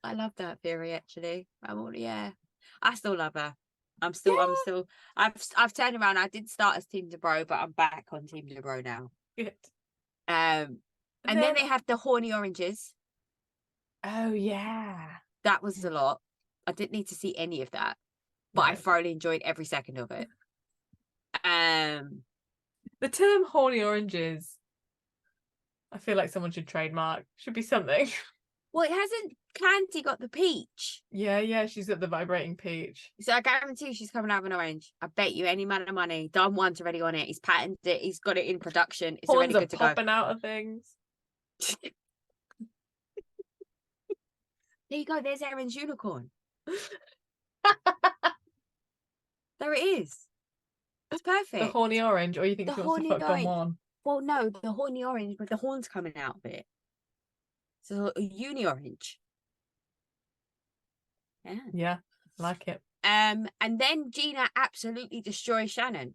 I love that theory, actually. I still love her. I've turned around. I did start as Team DeBro, but I'm back on Team DeBro now. Good. And then they have the horny oranges. Oh yeah, that was a lot. I didn't need to see any of that, but I thoroughly enjoyed every second of it. The term horny oranges, I feel like someone should trademark. Should be something. Well, it hasn't Candy got the peach? Yeah, she's got the vibrating peach. So I guarantee she's coming out of an orange. I bet you any amount of money. Don Juan's already on it. He's patented it. He's got it in production. It's already good to go. Popping out of things. There you go. There's Erin's unicorn. There it is. It's perfect. The horny orange, or you think she wants to fuck Don Juan? Well, no, the horny orange, but the horn's coming out of it. So a uni orange. Yeah, like it. And then Gina absolutely destroys Shannon.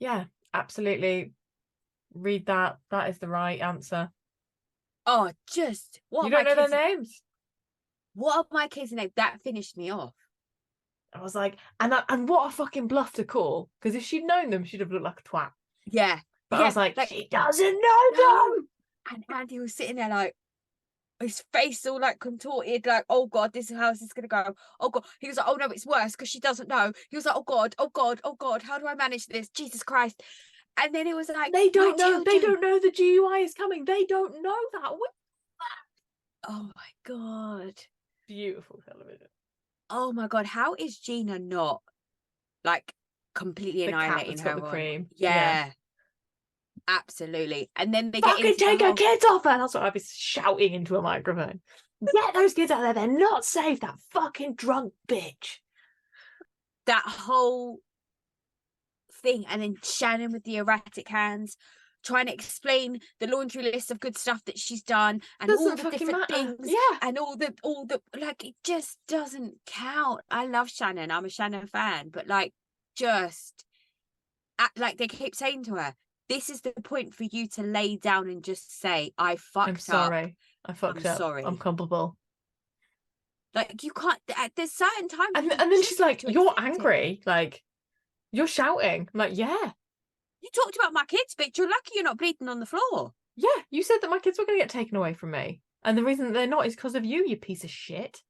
Yeah, absolutely. Read that. That is the right answer. Oh, just what? You don't know their names? What are my kids' names? That finished me off. I was like, and what a fucking bluff to call. Because if she'd known them, she'd have looked like a twat. Yeah. But I was like, she doesn't know them. And Andy was sitting there like, his face all like contorted, like, oh God, this is how this is gonna go. Oh God. He was like, oh no, it's worse because she doesn't know. He was like, oh God, how do I manage this? Jesus Christ. And then it was like, they don't know the GUI is coming. They don't know that. Oh my God. Beautiful television. Oh my God, how is Gina not like completely annihilating her? The cream. Yeah. Absolutely. And then they fucking take her kids off her. That's what I'd be shouting into a microphone. Get those kids out there. They're not safe. That fucking drunk bitch. That whole thing. And then Shannon with the erratic hands trying to explain the laundry list of good stuff that she's done and all the different things. Yeah. And all the like, it just doesn't count. I love Shannon. I'm a Shannon fan. But like, just like they keep saying to her, this is the point for you to lay down and just say, I fucked up. I'm sorry. I fucked up. Sorry. I'm culpable. Like, you can't, there's certain times. And then she's like, you're angry. Like, you're shouting. I'm like, yeah. You talked about my kids, bitch. You're lucky you're not bleeding on the floor. Yeah, you said that my kids were going to get taken away from me. And the reason that they're not is because of you piece of shit.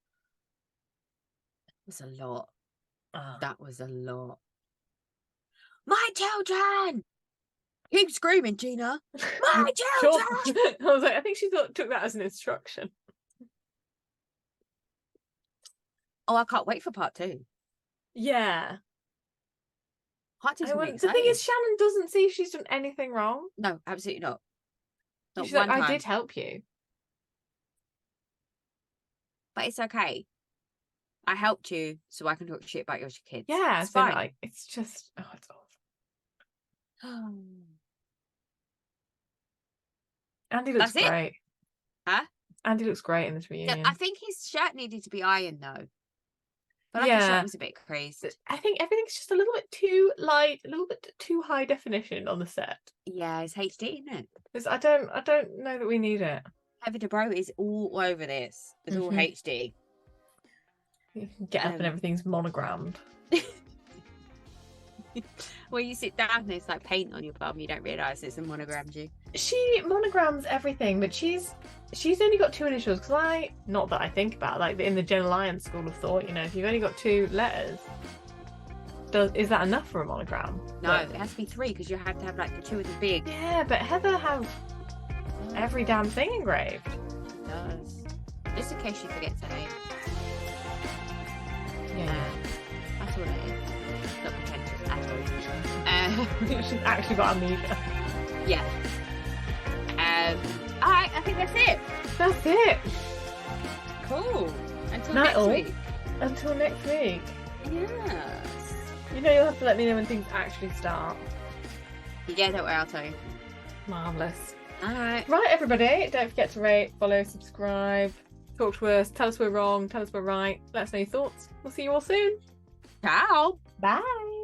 That was a lot. That was a lot. My children! Keep screaming, Gina. My children! I was like, I think she took that as an instruction. Oh, I can't wait for part 2. Yeah. Part 2's the thing is, Shannon doesn't see she's done anything wrong. No, absolutely not. She's like, I did help you. But it's okay. I helped you so I can talk shit about your kids. Yeah, it's fine. Like, it's just, it's awful. Andy looks great. Huh? Andy looks great in this reunion. I think his shirt needed to be ironed though. But his shirt was a bit crazy. I think everything's just a little bit too light, a little bit too high definition on the set. Yeah, it's HD, isn't it? Because I don't know that we need it. Heather Dubrow is all over this. It's all HD. You can get up and everything's monogrammed. Well, you sit down and it's like paint on your bum. You don't realise it's a monogram, do you? She monograms everything, but she's only got 2 initials. Because not that I think about, like in the Jenna Lyons school of thought, you know, if you've only got 2 letters, is that enough for a monogram? No, it has to be 3 because you have to have like the 2 of the big. Yeah, but Heather has every damn thing engraved. does. Just in case she forgets her name. Yeah. That's all it is. Not pretentious at all. She's actually got amnesia. Yeah. Alright, I think that's it. That's it. Cool. Until Night next all. week. Until next week. Yes. You know, you'll have to let me know when things actually start. Yeah, don't worry, I'll tell you. Marvellous. Alright. Right, everybody, don't forget to rate, follow, subscribe, talk to us, tell us we're wrong, tell us we're right, let us know your thoughts. We'll see you all soon. Ciao. Bye.